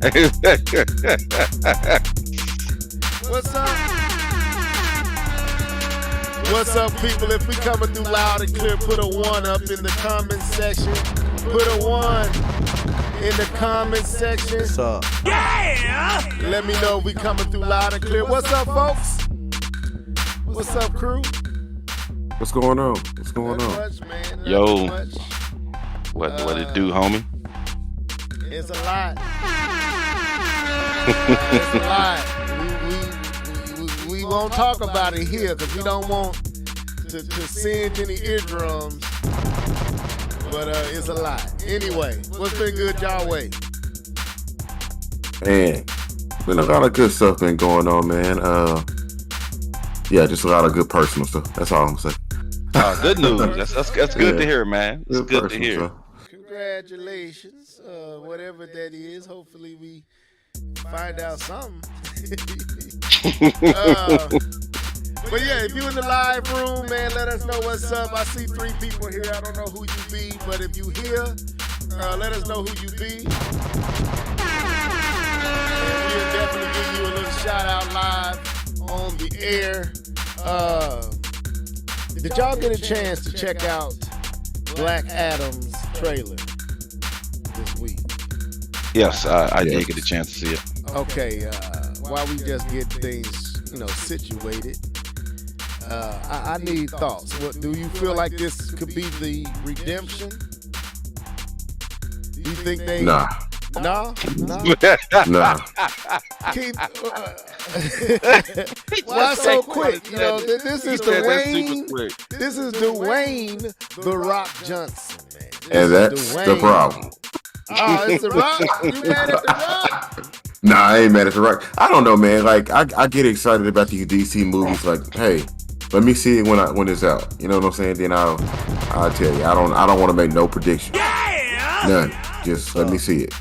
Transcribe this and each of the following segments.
What's up? What's up, people? If we coming through loud and clear, put a 1 up in the comment section. Put a 1 in the comment section. What's up? Yeah! Let me know if we coming through loud and clear. What's up, folks? What's up, crew? What's going on? What's going on? Much, man. Yo. Much. What it do, homie? It's a lot. It's a lot. We won't talk about it here because we don't want to singe any eardrums. But it's a lot. Anyway, what's been good y'all way? Man, been a lot of good stuff been going on, man. Yeah, just a lot of good personal stuff. That's all I'm saying. Good news. That's good to hear, man. It's good to hear. Stuff. Congratulations, whatever that is. Hopefully we find out something. But yeah, if you in the live room, man, let us know what's up. I see 3 people here. I don't know who you be, but if you here, let us know who you be. And we'll definitely give you a little shout out live on the air. Did y'all get a chance to check out Black Adam's trailer this week? Yes, I did get a chance to see it. Okay, while we just get things, situated, I need thoughts. What do you feel like this could be the redemption? Do you think they? Nah. Nah. Nah. Keep. Why so quick? This is Dwayne. This is Dwayne The Rock Johnson, man. And that's the problem. Oh, it's The Rock. You mad at The Rock? Nah, I ain't mad at The Rock. I don't know, man. Like, I get excited about these DC movies. Like, hey, let me see it when it's out. You know what I'm saying? Then I'll tell you. I don't want to make no prediction. Yeah! None. Just let me see it.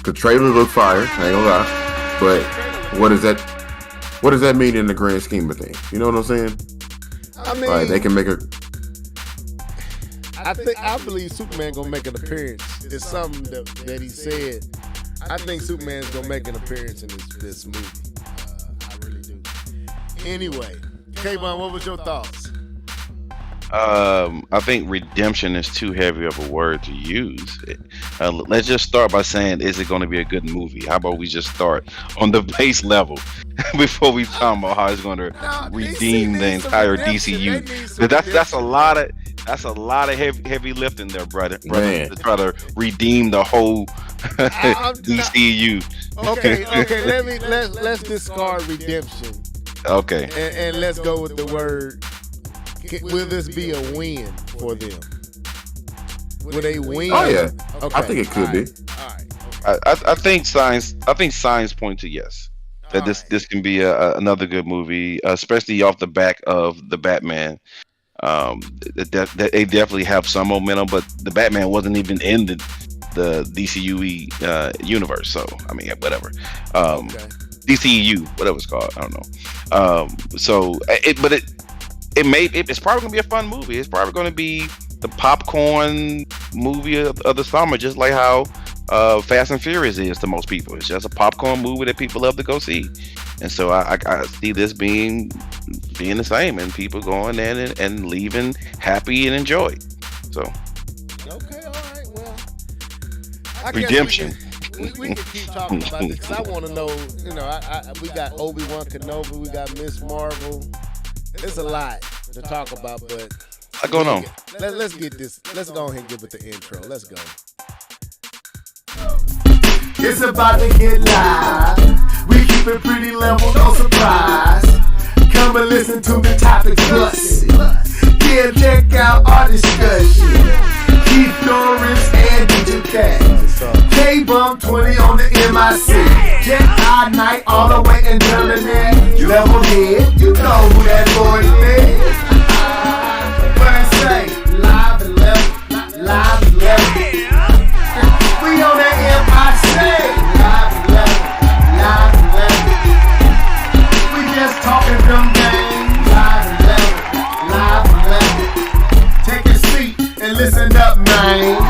The trailer look fire. I ain't gonna lie. But what does that mean in the grand scheme of things? You know what I'm saying? I mean, like, they can make a. I believe Superman gonna make an appearance. It's something that he said. I think Superman's gonna make an appearance in this movie. I really do. Anyway, K-Bon, what was your thoughts? I think redemption is too heavy of a word to use. Let's just start by saying, is it going to be a good movie? How about we just start on the base level before we talk about how it's going to redeem the entire DCU? That's a lot of heavy lifting there, brother. To try to redeem the whole DCU. Okay. Let's discard redemption. Okay. And let's go with the word. Will this be a win for them? Will they win? Oh yeah, okay. I think it could be. All right. Okay. I think signs point to yes. That this can be another good movie, especially off the back of the Batman. They definitely have some momentum, but the Batman wasn't even in the DCU universe. So I mean, whatever. DCEU, whatever it's called, I don't know. It's probably gonna be a fun movie. It's probably gonna be the popcorn movie of the summer, just like how Fast and Furious is to most people. It's just a popcorn movie that people love to go see, and so I see this being the same, and people going in and leaving happy and enjoyed. So okay, all right, well, I redemption. We can keep talking about this because I want to know. We got Obi-Wan Kenobi, we got Miss Marvel. It's a lot to talk about, but what's going on? Let's get this. Let's go ahead and give it the intro. Let's go. It's about to get live. We keep it pretty level, no surprise. Come and listen to the topic plus. Yeah, check out our discussion. Keith Dorrance and DJ Cass. K-Bump 20 on the MIC. Jet Eye Night all the way in Germany. Level head, you know who that boy is. What I say, live and level. We on that MIC. Live and level. We just talking them games. Live and level. Take a seat and listen up, man.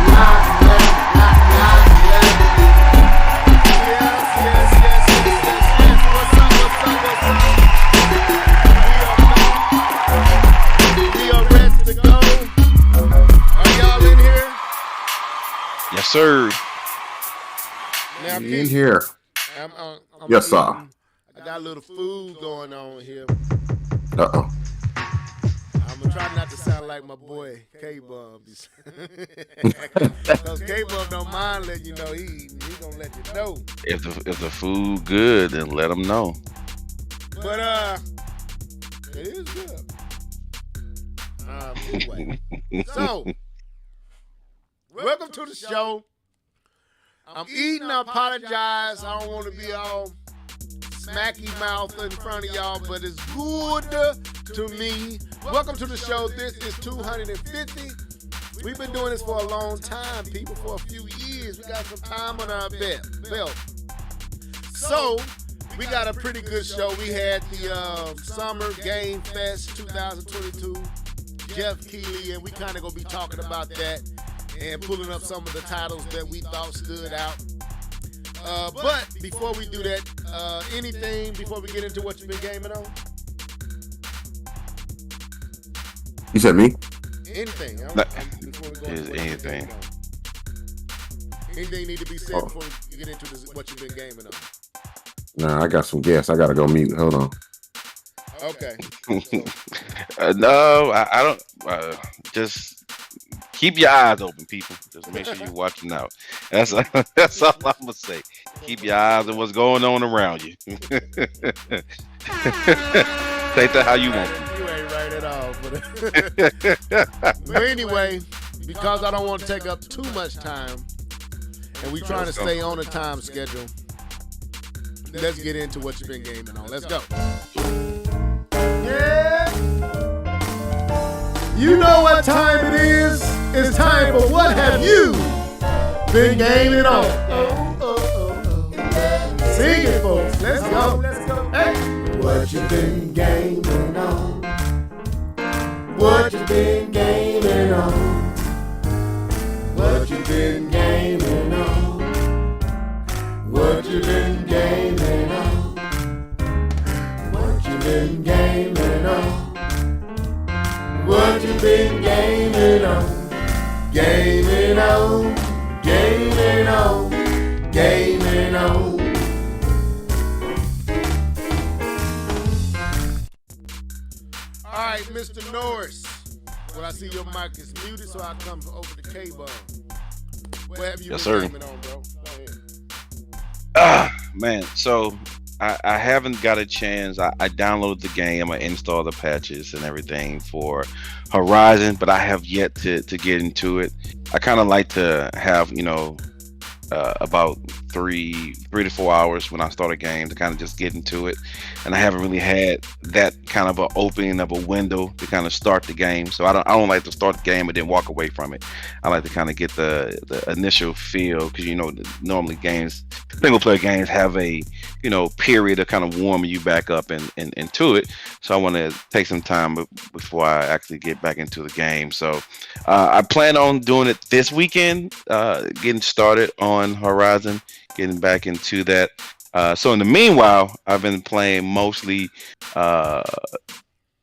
sir. Now, In Keith, here. I'm Yes, sir. eating. I got a little food going on here. Uh-oh. I'm gonna try not to sound like my boy K-Bub. Because K-Bub don't mind letting you know he gonna let you know. If the food good, then let them know. But it is good. Anyway, so welcome to the show. I'm eating. I apologize. I don't want to be all smacky mouth in front of y'all, but it's good to me. Welcome to the show. This is 250. We've been doing this for a long time, people, for a few years. We got some time on our belt. So, we got a pretty good show. We had the Summer Game Fest 2022, Jeff Keighley, and we kind of going to be talking about that and pulling up some of the titles that we thought stood out. But before we do that, anything before we get into what you've been gaming on? You said me? Anything. Before we go Is into what you've been anything. gaming on. Anything need to be said before we get into what you've been gaming on? Nah, I got some guests. I gotta go mute. Hold on. Okay. No, I don't. Just keep your eyes open, people. Just make sure you're watching out. That's all I'm gonna say. Keep your eyes on what's going on around you. Take that how you want. You ain't right at all. But anyway, because I don't want to take up too much time, and we trying to stay on a time schedule, let's get into what you've been gaming on. Let's go. Yeah. You know what time it is? It's time for What Have You Been Gaming On? Sing it, folks. Let's go. Hey. What you been gaming on? What you been gaming on? What you been gaming on? What you been gaming on? What you been gaming on? What you been gaming on? Gaming on, gaming on, gaming on. All right, Mr. Norris. Well, I see your mic is muted, so I come over to K-Bone. What have you Yes, been sir. gaming on, bro? Go ahead. Man, so I haven't got a chance. I downloaded the game, I installed the patches and everything for Horizon, but I have yet to get into it. I kind of like to have, about 3 to 4 hours when I start a game to kind of just get into it, and I haven't really had that kind of an opening of a window to kind of start the game. So I don't like to start the game and then walk away from it. I like to kind of get the initial feel, because normally single player games have a period of kind of warming you back up and into it. So I want to take some time before I actually get back into the game. So I plan on doing it this weekend, getting started on Horizon, getting back into that. So in the meanwhile, I've been playing mostly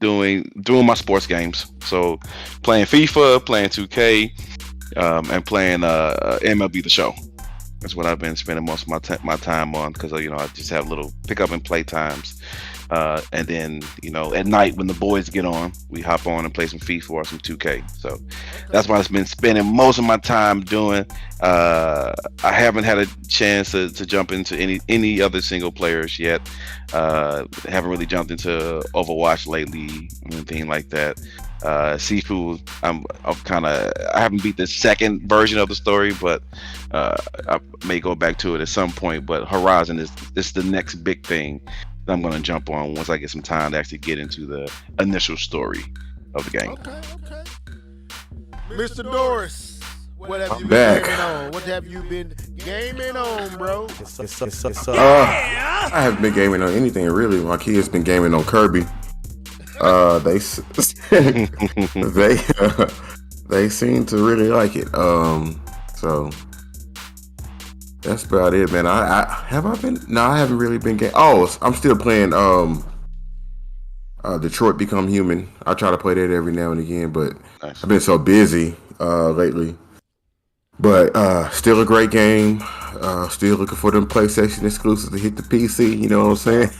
doing my sports games. So playing FIFA, playing 2K, and playing MLB The Show. That's what I've been spending most of my time on, because I just have little pick up and play times. And then at night when the boys get on, we hop on and play some FIFA or some 2K. So that's what I've been spending most of my time doing. I haven't had a chance to jump into any other single players yet. Haven't really jumped into Overwatch lately, anything like that. Sifu, I haven't beat the second version of the story, but I may go back to it at some point. But Horizon is the next big thing that I'm going to jump on once I get some time to actually get into the initial story of the game. Okay. Mr. Norris, what have you been back. gaming on? What have you been gaming on, bro? I haven't been gaming on anything really. My kids been gaming on Kirby. They they seem to really like it. So that's about it, man. I haven't really been gaming. Oh, I'm still playing Detroit Become Human. I try to play that every now and again, but Nice. I've been so busy lately. But still a great game. Still looking for them PlayStation exclusives to hit the PC. You know what I'm saying?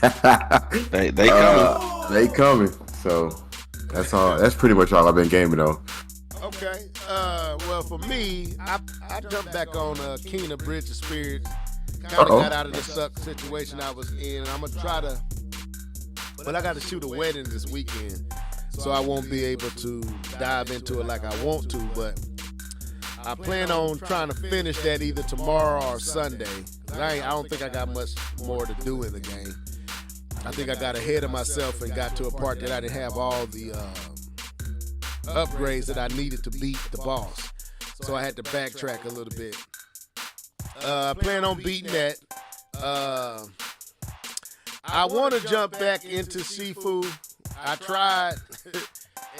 They coming. They coming. So that's all. That's pretty much all I've been gaming on. Okay. Well, for me, I jumped back on Kena Bridge of Spirits. Kind of got out of the stuck situation I was in. I'm gonna try to, but I got to shoot a wedding this weekend, so I won't be able to dive into it like I want to. But I plan on trying to finish that either tomorrow or Sunday. I don't think I got much more to do in the game. I think I got ahead of myself and got to a part that I didn't have all the upgrades that I needed to beat the boss. So I had to backtrack a little bit. I plan on beating that. I want to jump back into Shifu. I tried,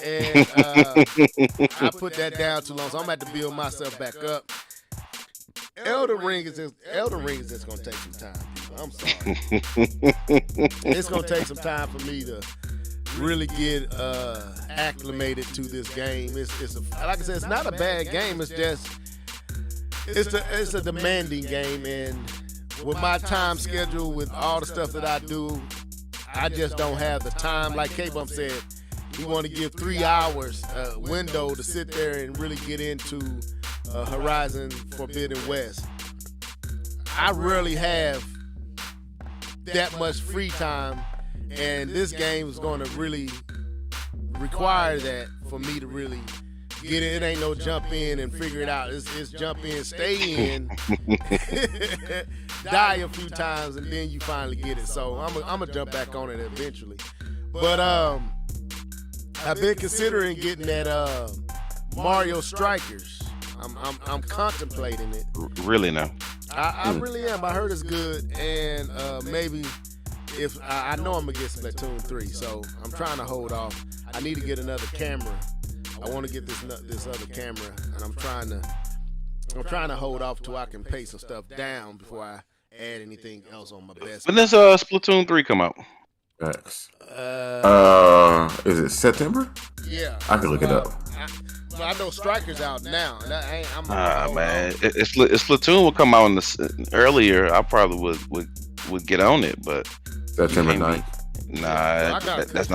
and I put that down too long, so I'm going to have to build myself back up. Elden Ring is just going to take some time. I'm sorry. It's going to take some time for me to really get acclimated to this game. It's like I said, it's not a bad game. It's just it's a demanding game, and with my time schedule, with all the stuff that I do, I just don't have the time. Like K-Bump said, we want to give 3 hours window to sit there and really get into Horizon Forbidden West. I rarely have that much free time, and this game is going to really require that for me to really get it. It ain't no jump in and figure it out. It's jump in, stay in, die a few times, and then you finally get it. So I'm gonna jump back on it eventually. But I've been considering getting that Mario Strikers. I'm contemplating it. Really now? I really am. I heard it's good, and maybe if I know I'm gonna get Splatoon 3, so I'm trying to hold off. I need to get another camera. I want to get this other camera, and I'm trying to hold off till I can pay some stuff down before I add anything else on my best. When does Splatoon 3 come out? Thanks. Is it September? Yeah, I can look it up. I know Striker's out now. Man, if Splatoon would come out earlier, I probably would get on it, but September 9th. Nah, that's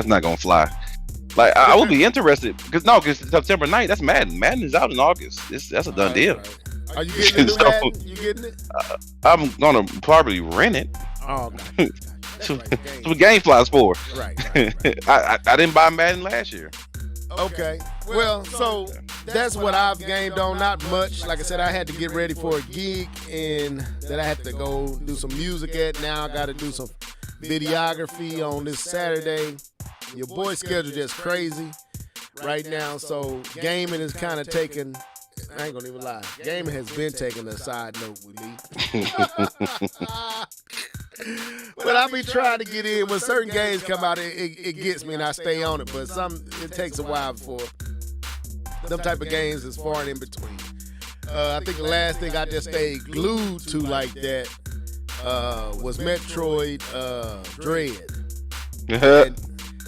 not gonna fly. Like I would be interested because September 9th, that's Madden. Madden is out in August. That's a done deal. Right. Are you getting it? Madden? You getting it? I'm gonna probably rent it. Oh, okay. So GameFly's for. Right. I didn't buy Madden last year. Okay. Well, so that's what I've gamed on. Not much. Like I said, I had to get ready for a gig, and then I had to go do some music at. Now I got to do some videography on this Saturday. Your boy's schedule just crazy right now, so gaming is kind of taking. I ain't gonna even lie. Gaming has been taking a side note with me. But I be trying to get in. When certain games come out, it gets me and I stay on it. But it takes a while before them type of games is far and in between. I think the last thing I just stayed glued to like that was Metroid Dread.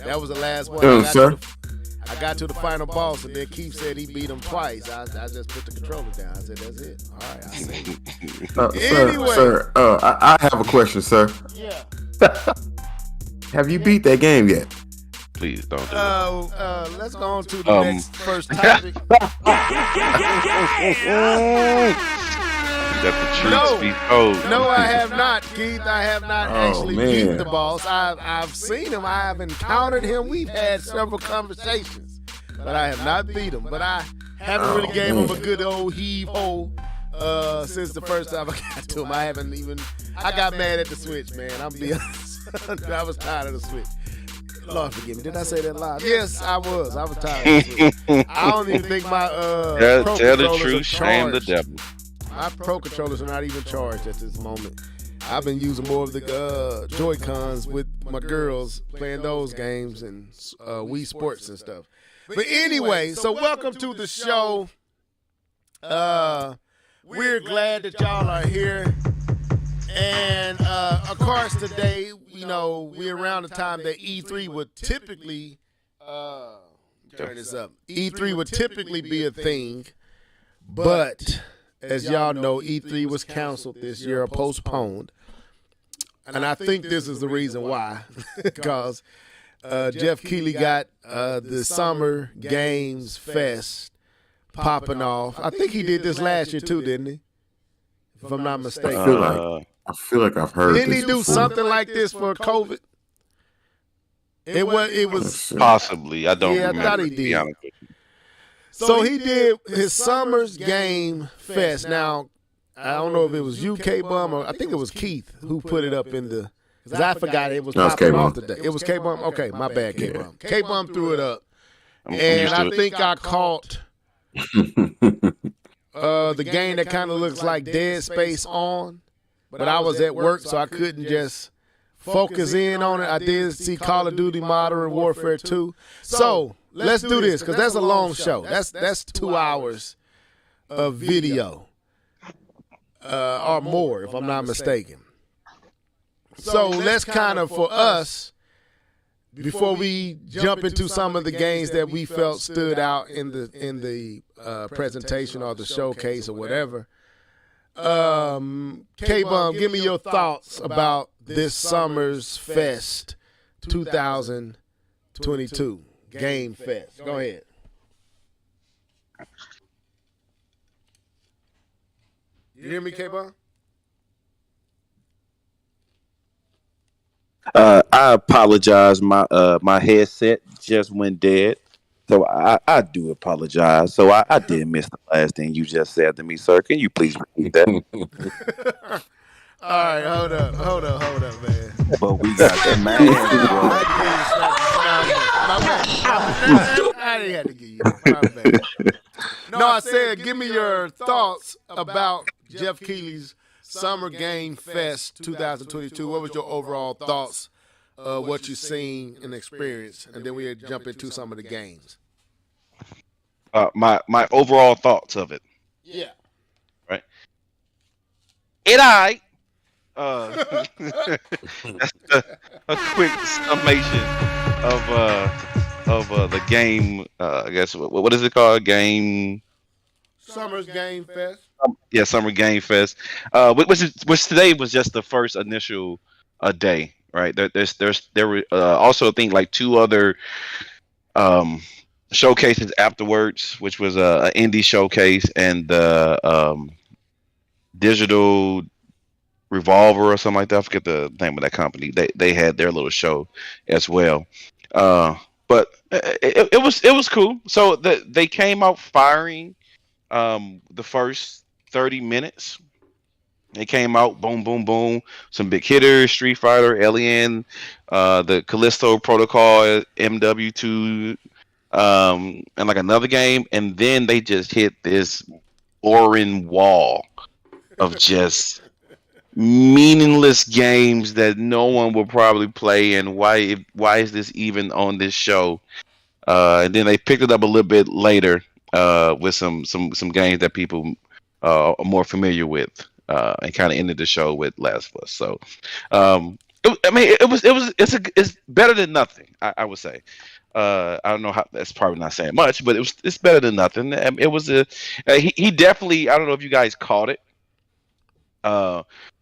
That was the last one. I got to the final boss, and then Keith said he beat him twice. I just put the controller down. I said, that's it. All right, I see. Anyway. Sir, I have a question, sir. Yeah. Have you beat that game yet? Please don't do it. Let's go on to the next first topic. No, I have not, Keith. I have not actually beat the boss. I've seen him. I have encountered him. We've had several conversations, but I have not beat him. But I haven't really gave him a good old heave-ho since the first time I got to him. I got mad at the Switch, man. I'm being honest. I was tired of the Switch. Lord forgive me. Did I say that live? Yes, I was. I was tired of the Switch. I don't even think my tell the truth, shame the devil. My Pro controllers are not even charged at this moment. I've been using more of the Joy-Cons with my girls, playing those games and Wii Sports and stuff. But anyway, so welcome to the show. We're glad that y'all are here. And of course today, we're around the time that E3 would typically turn this up. E3 would typically be a thing. But as y'all know, E3 was canceled this year or postponed. And I think this is the reason why. Because Jeff Keighley got the Summer Games Fest popping off. I think he did this last year too, didn't he? If I'm not mistaken. I feel like I've heard. Didn't he do something like this for COVID? It was possibly. I don't remember. I thought he did. So he did his Summer's Game Fest. Now, I don't know if it was you, K-Bum, or I think it was Keith who put it up in the, because I forgot it was popping off today. It was K-Bum? Okay, my bad, K-Bum. K-Bum threw it up. And I think I caught the game that kind of looks like Dead Space on, but I was at work, so I couldn't just focus in on it. I did see Call of Duty Modern Warfare 2. So let's do this, because that's a long show. That's 2 hours of video, or more, if I'm not mistaken. So let's kind of, for us, before we jump into some of the games that we felt stood out in the presentation or the showcase or whatever, K-Bum, give me your thoughts about this Summer's Fest 2022 Game Fest. Go ahead. You hear me, K-Bum? I apologize. My headset just went dead, so I do apologize. So I did miss the last thing you just said to me, sir. Can you please repeat that? All right, hold up, man. But we got that man. I didn't have to give you that. My bad. No, I said, give me your thoughts about Jeff Keighley's Summer Game Fest 2022. What was your overall thoughts of what you've seen and experienced? And then we'll jump into some of the games. My overall thoughts of it. Yeah. Right. That's a quick summation of the game. I guess what is it called? Summer's Game Fest. Yeah, Summer Game Fest. Which today was just the first initial day, right? There were also I think like 2 other showcases afterwards, which was an indie showcase and the Digital Revolver or something like that. I forget the name of that company. They had their little show as well. But it was cool. So they came out firing the first 30 minutes. They came out boom, boom, boom. Some big hitters: Street Fighter, Alien, the Callisto Protocol, MW2, and like another game. And then they just hit this boring wall of just meaningless games that no one will probably play. And why is this even on this show? And then they picked it up a little bit later with some games that people are more familiar with, and kind of ended the show with Last of Us. So, it's better than nothing. I would say. I don't know how. That's probably not saying much, but it's better than nothing. It was he definitely. I don't know if you guys caught it.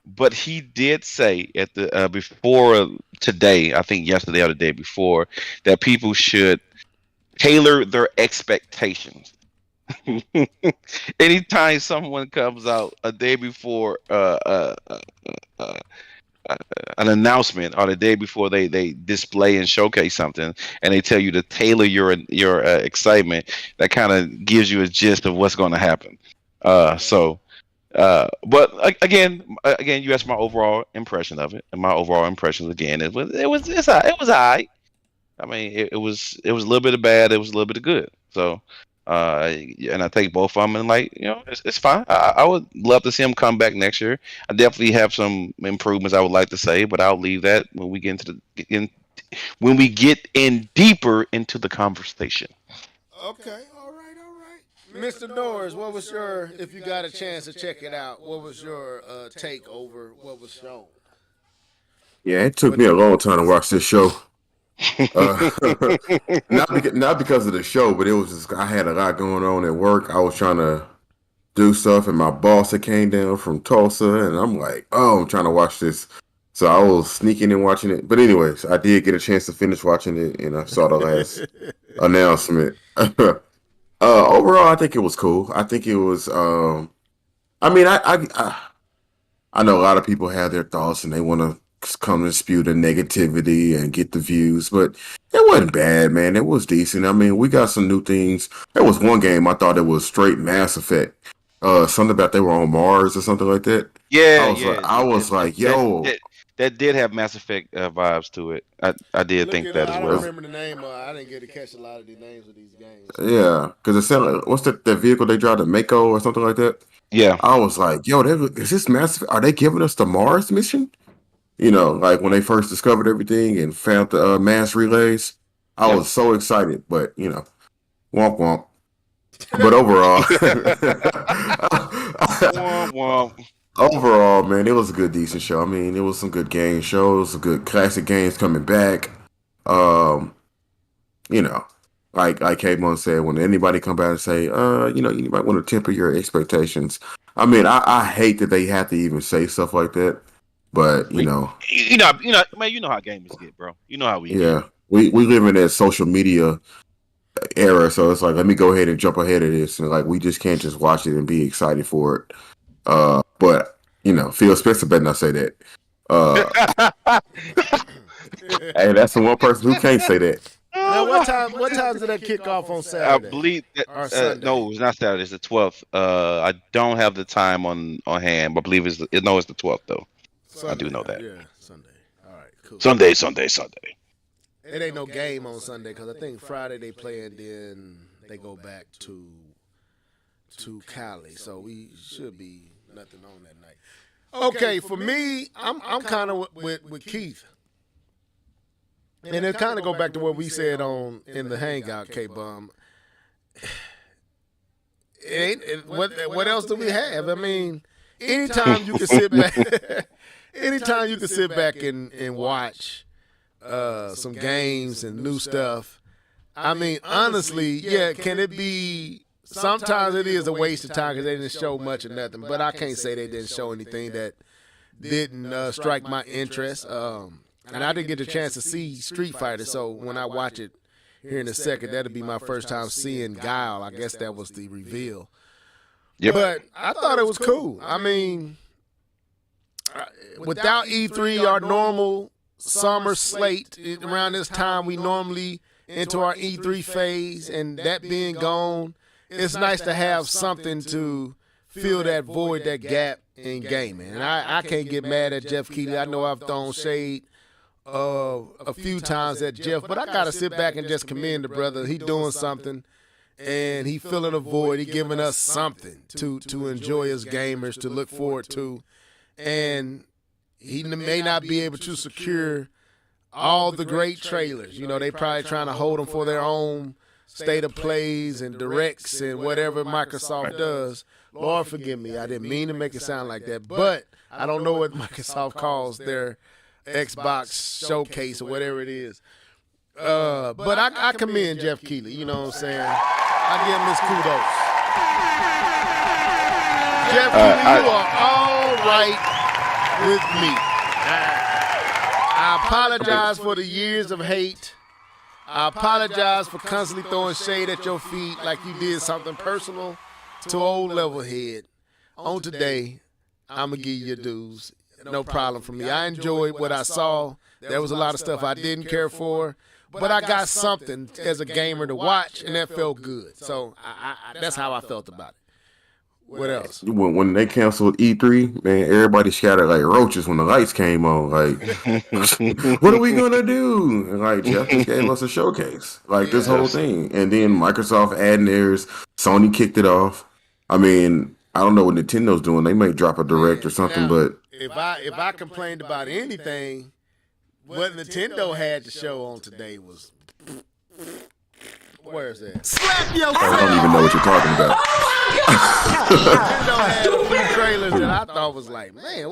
But he did say at the before today, I think yesterday or the day before, that people should tailor their expectations. Anytime someone comes out a day before an announcement or the day before they display and showcase something, and they tell you to tailor your excitement, that kind of gives you a gist of what's going to happen. But again, you asked my overall impression of it, and my overall impression again, it was alright. I mean, it was a little bit of bad, it was a little bit of good. So, and I take both of them, and it's fine. I would love to see him come back next year. I definitely have some improvements I would like to say, but I'll leave that when we get when we get in deeper into the conversation. Okay. Mr. Norris, what was your, if you got a chance to check it out, what was your take over what was shown? Yeah, it took me a long time to watch this show. Not because of the show, but it was just, I had a lot going on at work. I was trying to do stuff, and my boss had came down from Tulsa, and I'm like, oh, I'm trying to watch this. So I was sneaking and watching it. But anyways, I did get a chance to finish watching it, and I saw the last announcement. Overall, I think it was cool. I think it was. I mean, I know a lot of people have their thoughts and they want to come and spew the negativity and get the views, but it wasn't bad, man. It was decent. I mean, we got some new things. There was one game I thought it was straight Mass Effect. Something about they were on Mars or something like that. Yeah, I was like, yo. That did have Mass Effect vibes to it. I did think that as I well. don't remember the name. I didn't get to catch a lot of the names of these games. Yeah, because it sounded like, what's that vehicle they drive, the Mako or something like that? Yeah. I was like, yo, is this Mass Effect? Are they giving us the Mars mission? You know, like when they first discovered everything and found the mass relays. I was so excited, but, you know, womp womp. But overall, Womp womp. overall, man, it was a good, decent show. I mean, it was some good game shows, some good classic games coming back. You know, like K-Bone said, when anybody come back and say, you know, you might want to temper your expectations. I mean, I hate that they have to even say stuff like that, but you know, man, you know how gamers get, bro. You know how we get. We live in that social media era, so it's like, let me go ahead and jump ahead of this, and like we just can't just watch it and be excited for it. But you know, Phil Spencer better not say that. Hey, that's the one person who can't say that. Now, what time did that kick off on Saturday? I believe that, no, it's not Saturday. It's the 12th. I don't have the time on hand, but I believe it's the 12th though. Sunday. I do know that. Yeah, Sunday. All right, cool. Sunday. It ain't no game on Sunday because I think Friday they play and then they go back to Cali, so we should be nothing on that night. Okay, for me, I'm kind of with Keith. And it kind of go back to what we said in the hangout, K-Bum. What else do we have? I mean, anytime you can sit back, and watch some games and new stuff. I mean, honestly, yeah, can it be? Sometimes it is a waste of time because they didn't show much or nothing. But I can't say they didn't show anything that didn't strike my interest. And I didn't get a chance to see Street Fighter, so when I watch it here in a second, that'll be my first time seeing Guile. I guess that was the reveal. Yep. But I thought it was cool. I mean, without E3, our normal summer slate around this time, we normally enter our E3 phase, and that being gone, it's nice to have something to fill that void, that gap in gaming. And I can't get mad at Jeff Keighley. I know I've thrown shade a few times at Jeff, but I gotta sit back and just commend the brother. He doing something, and he filling a void. He giving us something to enjoy as gamers, to look forward to, and he may not be able to secure all the great trailers. You know, they probably trying to hold them for their own state of plays and directs and whatever Microsoft does. Lord forgive me, I didn't mean to make it sound like that, but I don't know what Microsoft calls their Xbox showcase or whatever it is. But I commend Jeff Keighley, you know what I'm saying? I give him his kudos. Jeff Keighley, you are all right with me. I apologize for the years of hate. I apologize for constantly throwing shade at your feet like you did something personal to old Levelhead. On today, I'm going to give you your dues. No problem for me. I enjoyed what I saw. There was a lot of stuff I didn't care for, but I got something as a gamer to watch, and that felt good. So that's how I felt about it. What else? When they canceled E3, man, everybody scattered like roaches when the lights came on. Like, what are we gonna do? And like, Jeff just gave us a showcase, like this whole thing, and then Microsoft adding theirs. Sony kicked it off. I mean, I don't know what Nintendo's doing. They may drop a direct or something, but if I complained about anything, what Nintendo had to show on today was. Where is that? Slap your I don't even know what you're talking about. Nintendo had a few trailers that I thought was like, man,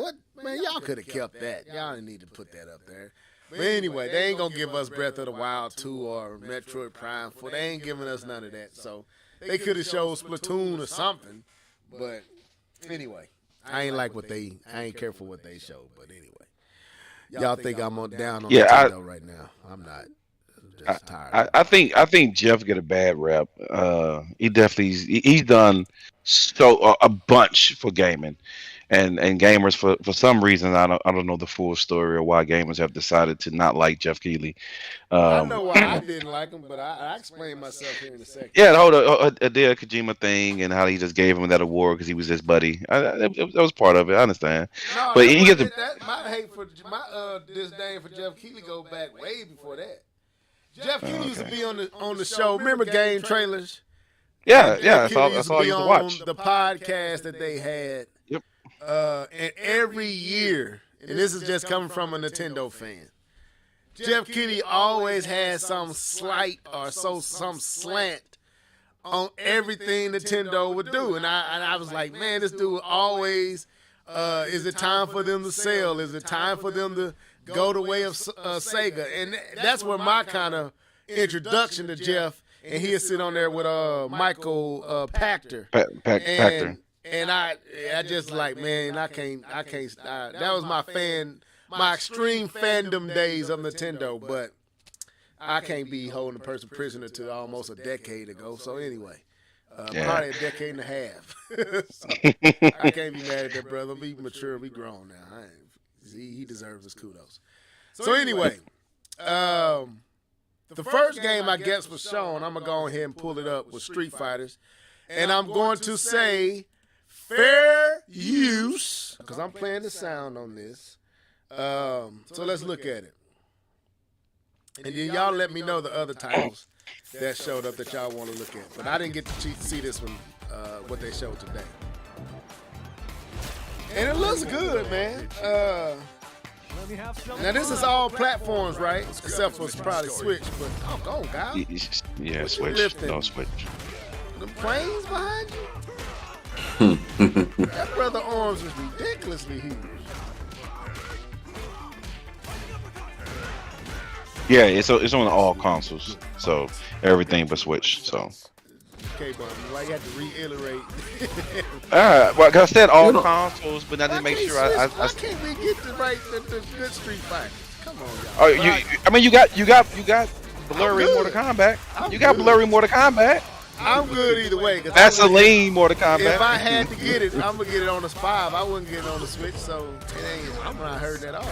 y'all could have kept that. Y'all didn't need to put that up there. But anyway, they ain't gonna give us Breath of the Wild 2 or Metroid Prime 4. They ain't giving us none of that. So they could have showed Splatoon or something. But anyway, I ain't care for what they showed. But anyway, y'all think I'm down on Nintendo right now? I'm not. I'm just tired. I think Jeff get a bad rep. He definitely he's done a bunch for gaming, and gamers for some reason I don't know the full story or why gamers have decided to not like Jeff Keighley. I know why I didn't like him, but I explain myself here in a second. Yeah, the whole Hideo Kojima thing and how he just gave him that award because he was his buddy. That was part of it. I understand. No, But he gets my hate for my disdain for Jeff Keighley go back way before that. Jeff Keighley used to be on the show. Remember Game Trailers? Yeah. Jeff Keighley That's all I used to on watch. the podcast that they had. Yep. And every year, and this is just coming from a Nintendo fan, Jeff Keighley always had some slight or some slant on everything Nintendo would do. And I was like, man, this dude always, is it time for them to sell? Is it time for them to go the way of Sega? And that's where my kind of introduction to Jeff, and he'll sit on there with Michael Pachter. Pachter. And I just like, man, I can't. That was my extreme fandom days of Nintendo, but I can't be holding a person prisoner to almost a decade ago. So anyway, probably a decade and a half. So I can't be mad at that brother. We mature, we grown now. He deserves his kudos. So anyway, the first game I guess was shown. I'm gonna go ahead and pull it up with Street Fighters, and I'm going to say fair use because I'm playing the sound on this. So let's look at it. And then y'all let me know the other titles that showed up that y'all want to look at. But I didn't get to see this one, what they showed today. And it looks good, man. Now this is all platforms, right? Except for probably Switch, but go on, guys. Yeah, What you Switch. lifting? Don't switch. The planes behind you? That brother arms is ridiculously huge. Yeah, it's on all consoles, so everything but Switch. So. Okay, but why you have to reiterate? Well, like I said, all consoles, but I didn't make sure why can't we get the good Street Fighters? Come on, y'all. I mean, you got blurry Mortal Kombat. You got blurry Mortal Kombat. I'm good either way. Vaseline Mortal Kombat. If I had to get it, I'm gonna get it on the 5. I wouldn't get it on the Switch, so it ain't. I'm not hurting at all.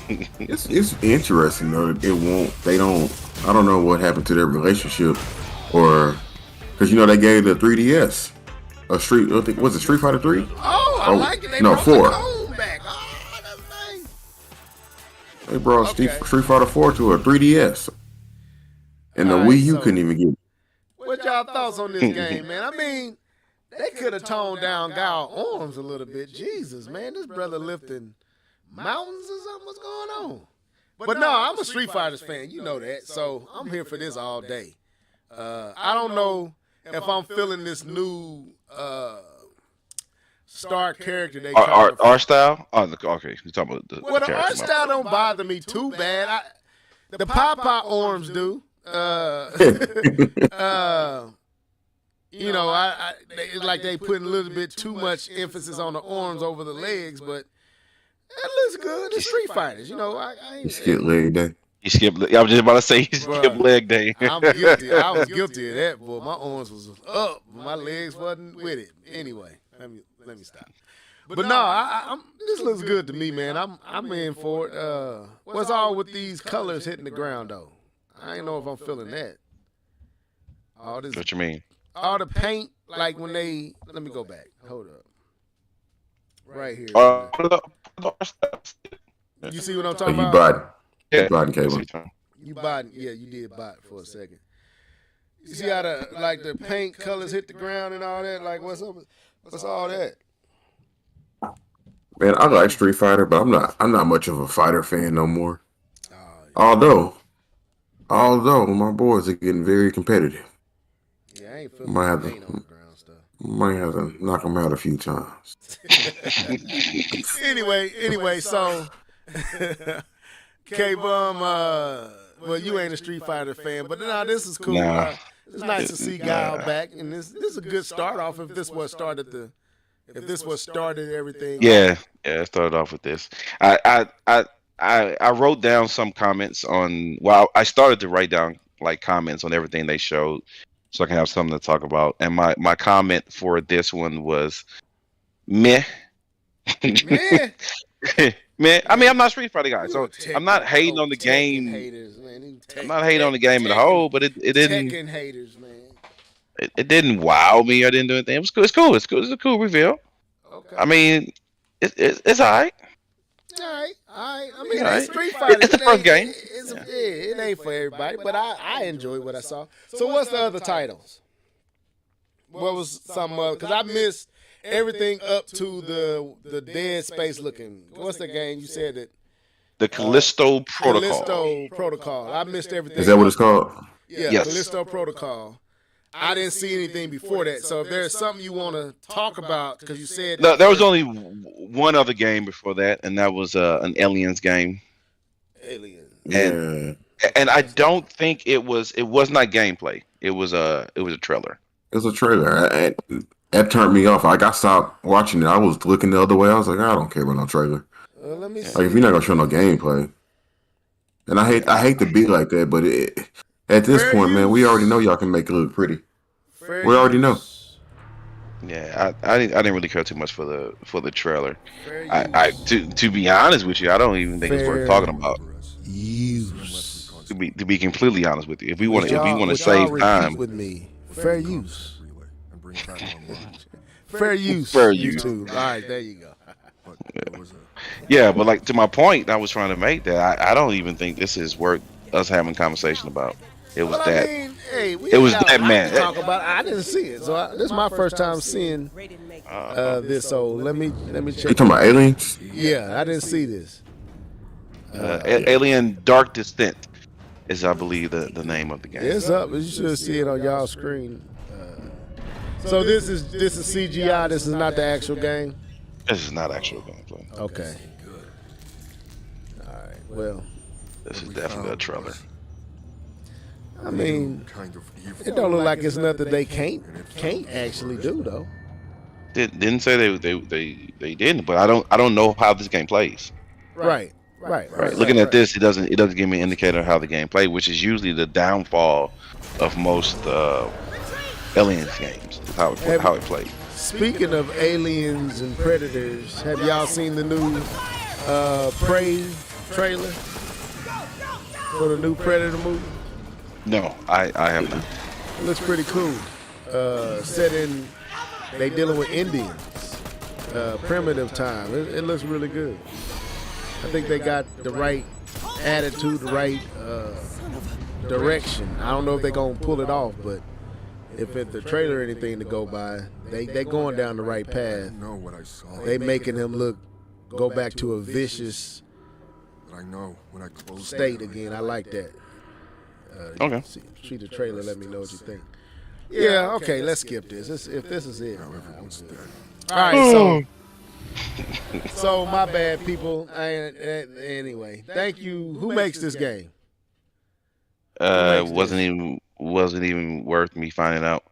It's interesting though. I don't know what happened to their relationship, or because they gave the 3DS was it Street Fighter 3? Oh, I like it. They no, brought 4. the cone back. Oh, that's nice. They brought Street Fighter 4 to a 3DS, and the Wii U couldn't even get it. What y'all thoughts on this game, man? I mean, they could have toned down Gal's arms a little bit. Jesus, man, this brother lifting mountains or something. What's going on? But no, I'm a Street Fighters fan. You know that. So I'm here for this all day. I don't know if I'm feeling this new star character they art style. Oh, okay. You talking about the the art style don't bother me too bad. The Pop arms do. It's like they putting a little bit too much emphasis on the arms over the legs, but that looks good. It's Street Fighters, You skip leg day. You skip. I was just about to say you skip leg day. I'm guilty. I was guilty of that, boy. My arms was up, my legs wasn't with it. Anyway, let me stop. But no, this looks good to me, man. I'm in for it. What's all with these colors hitting the ground though? I ain't know if I'm feeling that. All this. What you mean? All the paint, like when they. Let me go back. Hold up. Right here. You see what I'm talking about? You bought cable. You bought, yeah, you did bot for a second. You see how the paint colors hit the ground and all that? Like what's up? What's all that? Man, I like Street Fighter, but I'm not much of a fighter fan no more. Oh, yeah. Although my boys are getting very competitive. Yeah, I ain't feeling the paint on the ground stuff. Might have to knock them out a few times. Anyway, so K-Bum, well, you ain't a Street Fighter fan, but no, this is cool. Nah. It's nice to see Guile back, and this is a good start off. If this was started everything. Yeah, it started off with this. I wrote down some comments on. Well, I started to write down like comments on everything they showed, so I can have something to talk about. And my comment for this one was meh. Yeah. Man, I mean, I'm not a Street Fighter guy, so Tekken- I'm not hating on the Tekken game. haters, man. I'm not hating on the game as a whole, but it didn't. Tekken haters, man. It didn't wow me or didn't do anything. It was cool. It's cool. It's cool. It's a cool reveal. Okay. I mean, it's all right. All right. I mean, All right. it's Street Fighter. It's the first game. It ain't for everybody, but I enjoyed what I saw. So what's the other titles? What was some because I missed everything up to the Dead Space looking. What's the game you said that? The Callisto Protocol. Callisto Protocol. I missed everything. Is that what it's called? Yeah, Yes. Callisto Protocol. I didn't see anything before that. So if there's something you want to talk about, because you said No, there was only one other game before that, and that was an Aliens game. Alien. And I don't think it was not gameplay. It was a trailer. It was a trailer. That turned me off. Like I stopped watching it. I was looking the other way. I was like, I don't care about no trailer. Let me see. Like if you're not gonna show no gameplay, and I hate to be like that, but at this Fair point, man, use. we already know y'all can make it look pretty. Fair We already know. use. Yeah, I didn't really care too much for the trailer. Fair I to be honest with you, I don't even think it's worth talking about. use. To be completely honest with you, if we want to Would save y'all time, repeat with me. Fair use. Fair use. Fair use. YouTube. All right, there you go. yeah. But like to my point, I was trying to make that I don't even think this is worth us having a conversation about. It was But that. I mean, hey, we It was got that a lot man. to talk about. I didn't see it, so this is my first time seeing this. So let me You check. talking about aliens? Yeah, I didn't see this. Alien Dark Descent is, I believe, the name of the game. It's up. You should see it on y'all screen. So this is CGI. This is not the actual game. This is not actual gameplay. Okay. All right. Well, This is definitely a trailer. I mean, it don't look like it's nothing they can't actually do though. Didn't say they didn't, but I don't know how this game plays. Right. Looking at this, it doesn't give me an indicator of how the game plays, which is usually the downfall of most Aliens games. Is how it plays. Speaking of aliens and predators, have y'all seen the new Prey trailer for the new Predator movie? No, I have not. It looks pretty cool. Set in, they dealing with Indians, primitive time. It looks really good. I think they got the right attitude, the right direction. I don't know if they're gonna pull it off, but if it's the trailer or anything to go by, they going down the right path. They making him go back to a vicious state again. I like that. Okay. See the trailer. Let me know what you think. Yeah. Okay. Let's skip this. If this is it. All right. So my bad, people. Anyway, thank you. Who makes this game? Wasn't even worth me finding out.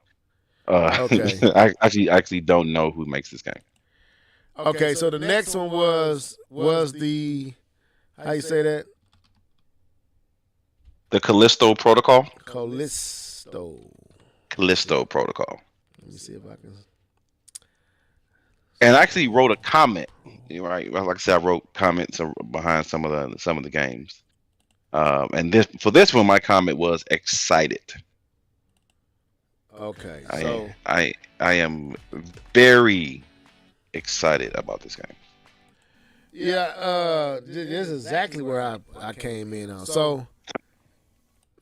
Okay. I actually don't know who makes this game. Okay. So the next one was the, how you say that? The Callisto Protocol. Callisto Protocol. Let me see if I can. And I actually wrote a comment. Right, like I said, I wrote comments behind some of the games. And for this one, my comment was excited. Okay. I am very excited about this game. Yeah. This is exactly where I came in on. So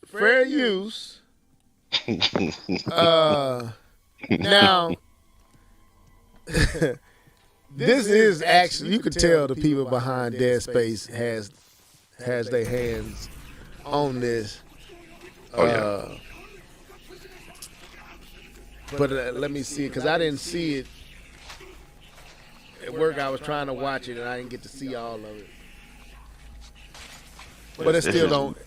fair use. Now. This is actually, you could tell the people behind Dead Space has their hands on this. Oh yeah. But let me see it, because I didn't see it at work. I was trying to watch it and I didn't get to see all of it. But it still don't.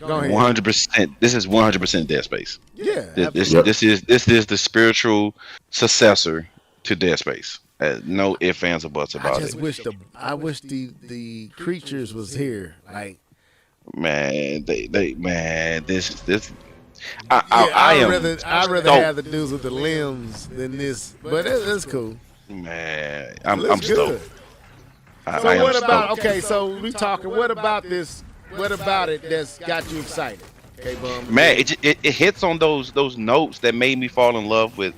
Go ahead. 100%. This is 100% Dead Space. Yeah, This Yep. this is the spiritual successor to Dead Space. No ifs, ands, or buts I about just it. wish the creatures was here. Like, Man, man, this yeah, I am I'd rather stoked. have the dudes with the limbs than this. But it's cool. Man, It I'm looks good. stoked. So I am what about? stoked. Okay, so we talking. What about this? What about it that's got you excited? Okay, bum. Man, it hits on those notes that made me fall in love with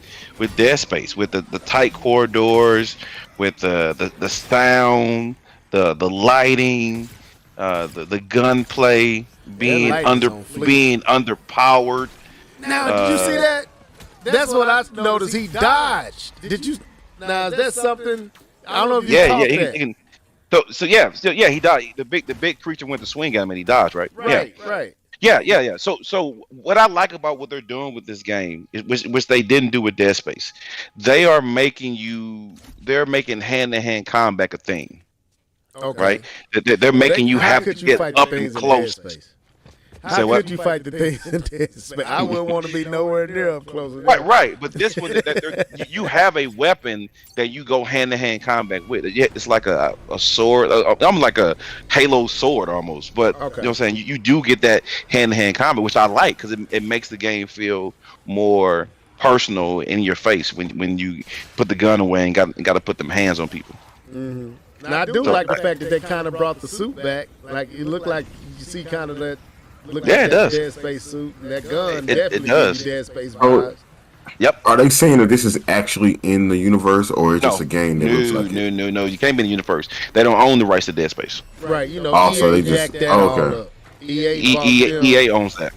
Dead Space, with the tight corridors, with the sound, the lighting, the gunplay That light is on fleek. being underpowered. Now, did you see that? That's what I noticed. He dodged. Did you? Now, is that something? I don't know if you Yeah, caught yeah, that. he can. So yeah, he died. The big creature went to swing at him and he dodged, right? Right. Yeah. So what I like about what they're doing with this game, which they didn't do with Dead Space, they're making hand-to-hand combat a thing, Okay. right? They're making you How have to could you get fight up the and things in close. Dead Space? Say How what? could you fight the things in Dead Space? I wouldn't want to be nowhere near up close. Right. But this one, you have a weapon that you go hand-to-hand combat with. It's like a sword. I'm like a Halo sword almost. But Okay. you know what I'm saying? You do get that hand-to-hand combat, which I like because it makes the game feel more personal in your face when you put the gun away and got to put them hands on people. Mm-hmm. Now, I do like the fact that they kind of brought the suit back. Like, it looked like you see kind of that. Look Yeah, like it that does. Dead Space suit. And that gun It definitely does. gives you Dead Space Oh. vibes. Yep. Are they saying that this is actually in the universe, or is No, just a game that looks like it? no. You can't be in the universe. They don't own the rights to Dead Space. Right, you know, Also, EA they just- jacked that oh, all okay. up. EA bought them. EA owns that.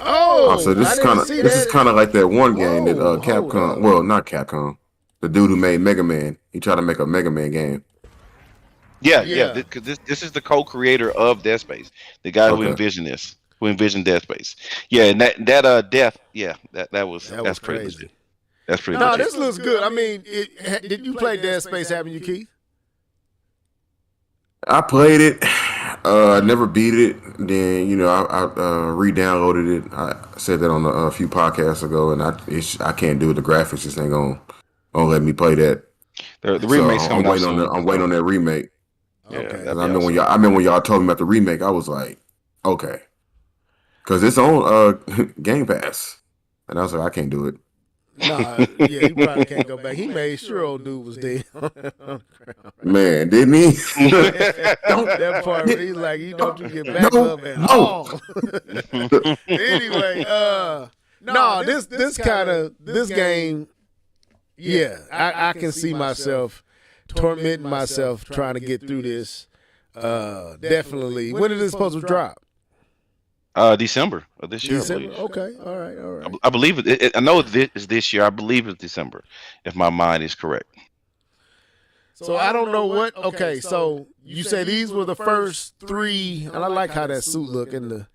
Oh, So this I is didn't kind of see this that. is kind of like that one game that Whoa, hold Capcom. up. Well, not Capcom. The dude who made Mega Man. He tried to make a Mega Man game. Yeah. This is the co-creator of Dead Space, the guy who Okay. envisioned Dead Space. Yeah, and that death. Yeah, that's pretty crazy. legit. That's pretty No, legit. this looks good. I mean, did you play Dead Space, haven't you, Keith? I played it. I never beat it. Then I re-downloaded it. I said that on a few podcasts ago, and I can't do it. The graphics just ain't gonna let me play that. The remake's coming out soon. I'm waiting on that remake. Yeah, Okay. that'd 'Cause be I remember awesome. when y'all told me about the remake, I was like, okay, because it's on Game Pass, and I was like, I can't do it. Nah, yeah, he probably can't go back. He made sure old dude was dead. Man, didn't he? That part where he's like, you don't you get back No, up at no. all. Anyway, no, this game, yeah, I can see myself tormenting myself trying to get through this. Definitely. When is this supposed to drop? December of this year. December. I believe. Okay, all right. I believe it. I know it's this year. I believe it's December, if my mind is correct. So I don't know what. Okay, so you say these were the first three, and I like how that suit look, and the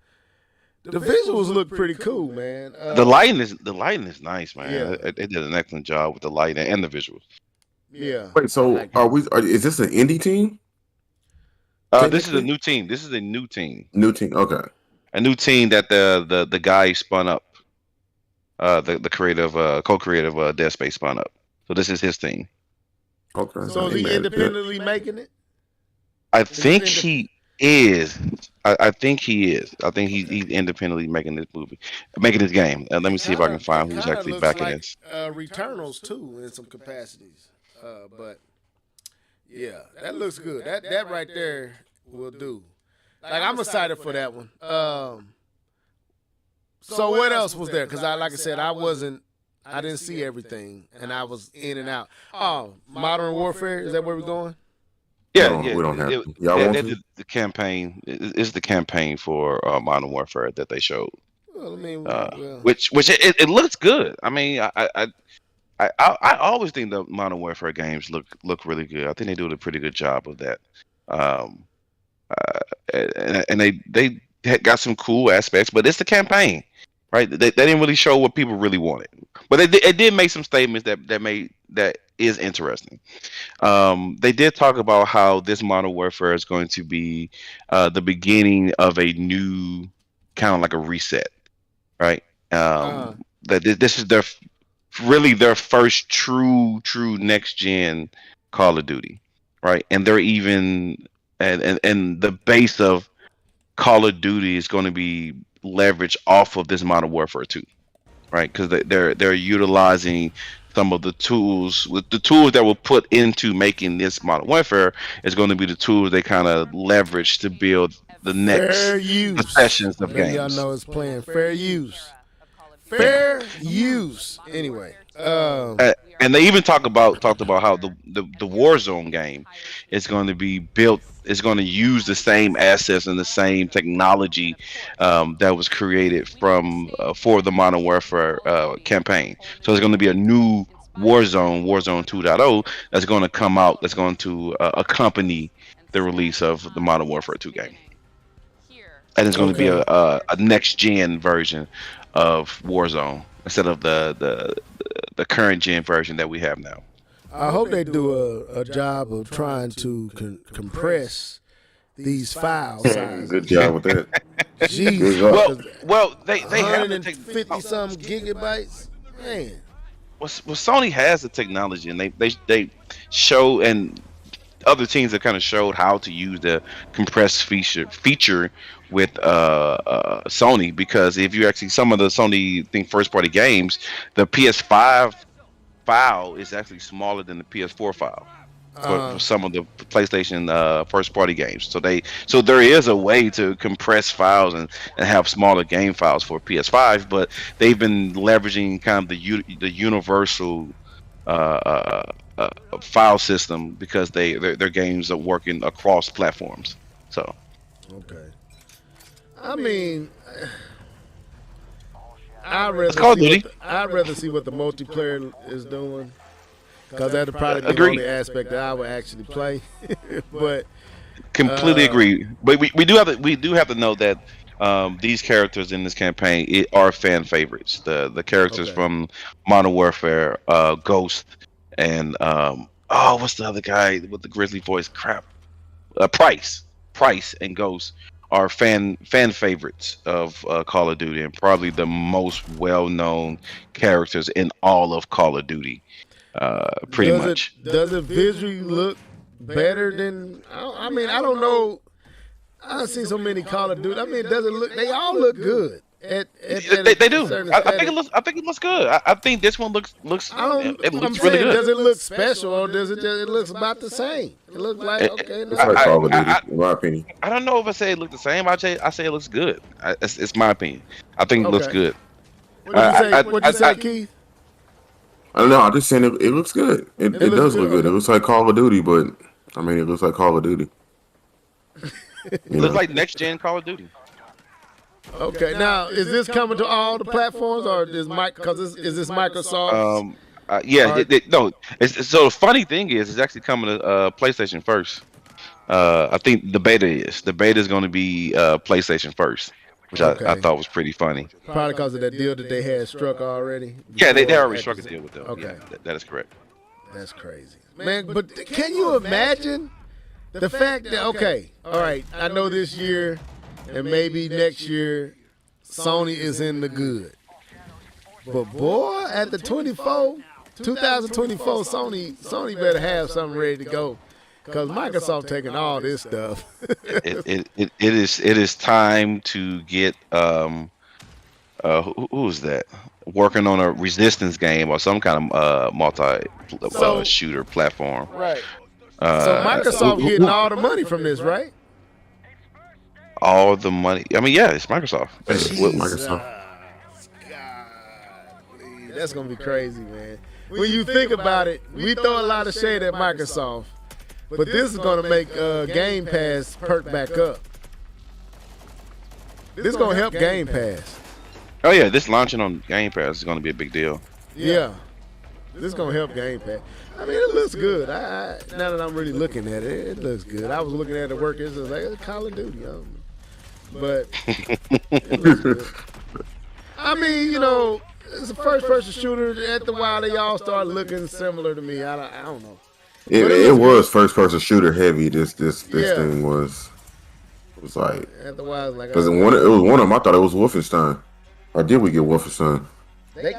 visuals look pretty cool, man. The lighting is nice, man. Yeah. They did an excellent job with the lighting and the visuals. Yeah. Wait, so is this an indie team? This is a new team. This is a new team. New team. Okay. A new team that the guy spun up. The creative co-creative Dead Space spun up. So this is his team. Okay. So is he independently making it? I think he is. I think he is. I think he's independently making this game. Let me see if I can find who's actually backing this. Returnals too, in some capacities. But yeah, that looks good. That right there will do. Like, I'm excited for that one. So what else was there? Because like I said, I didn't see everything, and I was in and out. Oh, Modern Warfare, is that where we're going? Yeah, We don't have to. Yeah, Y'all want to? the campaign is the campaign for Modern Warfare that they showed. Well, I mean, Which it looks good. I mean, I always think the Modern Warfare games look really good. I think they do a pretty good job of that. And they got some cool aspects, but it's the campaign, right? They didn't really show what people really wanted, but it did make some statements that is interesting. They did talk about how this Modern Warfare is going to be the beginning of a new kind of like a reset, right? That this is really their first true next gen Call of Duty, right? And they're even and the base of Call of Duty is going to be leveraged off of this Modern Warfare 2, right? Because they're utilizing some of the tools with the tools that were put into making this Modern Warfare is going to be the tools they kind of leverage to build the Fair next use. sessions of Maybe y'all games. know it's playing fair use. Fair use. Anyway. And they even talked about how the Warzone game is going to be built. Is going to use the same assets and the same technology that was created from for the Modern Warfare campaign. So it's going to be a new Warzone 2.0 that's going to come out. That's going to accompany the release of the Modern Warfare 2 game, and it's going to be a next gen version of Warzone instead of the current gen version that we have now. I hope they do a job of trying to compress these file sizes. Good job with that. Jesus. Well, they have the 150 some gigabytes. Man. Well, Sony has the technology, and they show, and other teams have kind of showed how to use the compressed feature with Sony. Because if you actually some of the Sony first party games, the PS5 file is actually smaller than the PS4 file for some of the PlayStation first party games. So there is a way to compress files and have smaller game files for PS5, but they've been leveraging kind of the universal file system because their games are working across platforms. So okay, I mean, I'd rather see what the multiplayer is doing, because that'd probably be the only aspect that I would actually play. But completely agree. But we do have to know that these characters in this campaign are fan favorites. The characters from Modern Warfare, Ghost, and what's the other guy with the grizzly voice? Crap, Price and Ghost are fan favorites of Call of Duty, and probably the most well known characters in all of Call of Duty. Pretty much. Does it visually look better than? I mean, I don't know. I've seen so many Call of Duty. I mean, does it look? They all look good. They do. I think it looks good. I think this one looks. It looks really good. Does it look special, or does it looks about the same? It looks like okay. It's like Call of Duty, in my opinion. I don't know if I say it looked the same. I say it looks good. It's my opinion. I think it looks good. What you say, Keith? I don't know. I'm just saying it looks good. It does look good. It looks like Call of Duty, but I mean, it looks like Call of Duty. It looks like next gen Call of Duty. Okay, now is this coming to all the platforms, or is this Microsoft? No. So the funny thing is, it's actually coming to PlayStation first. I think the beta is going to be PlayStation first, which I thought was pretty funny. Probably because of that deal that they had struck already. Yeah, they already struck a deal with them. Okay, yeah, that is correct. That's crazy, man. But can you imagine the fact that all right, I know this year and maybe next year Sony is in the good, but boy, at the 2024, Sony better have something ready to go, because Microsoft taking all this stuff. it is time to get who's that working on a Resistance game or some kind of multi shooter platform. Right. So Microsoft getting all the money from this, right? All the money. I mean, yeah, it's Microsoft. With Microsoft. God, that's gonna be crazy, man. When you think about it, we throw a lot of shade at Microsoft, but this is gonna make Game Pass perk back up. This is gonna help Game Pass. Oh yeah, this launching on Game Pass is gonna be a big deal. Yeah, this is gonna help Game Pass. I mean, it looks good. Now that I'm really looking at it, it looks good. I was looking at it at work. It's just like it's Call of Duty, but it looks good. I mean, it's a first-person shooter. After a while, they all start looking similar to me. I don't know. It was first-person shooter heavy. This thing was. It was like, After a while, like, because it was one of them. I thought it was Wolfenstein. Or did we get Wolfenstein?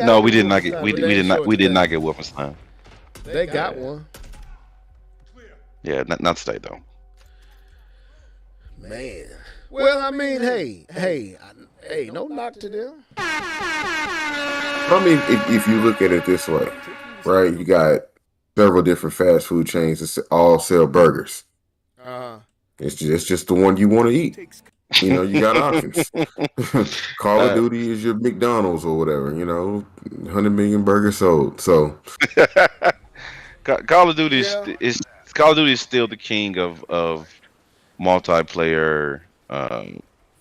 No, we did not get. We did not get Wolfenstein. They got one. Yeah, not today though. Man. Well, I mean, hey, no knock to them. I mean, if you look at it this way, right? You got several different fast food chains that all sell burgers. It's just the one you want to eat. You know, you got options. Call of Duty is your McDonald's or whatever. You know, 100 million burgers sold. So Call of Duty is still the king of multiplayer.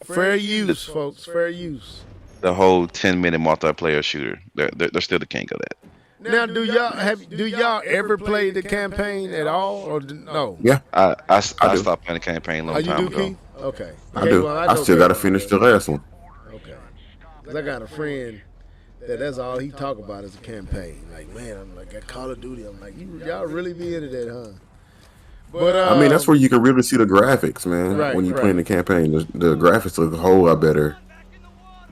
Fair use, folks. Fair use. The whole 10-minute multiplayer shooter. They're still the king of that. Now, do y'all ever play the campaign at all, or no? Yeah, I stopped playing the campaign a long time ago. Keith? Okay. I do. Well, I still got to finish the last one. Okay. Because I got a friend that's all he talk about is a campaign. Like, man, I'm like, at Call of Duty, I'm like, y'all really be into that, huh? But I mean, that's where you can really see the graphics, man. Right, when you're playing the campaign, the graphics look a whole lot better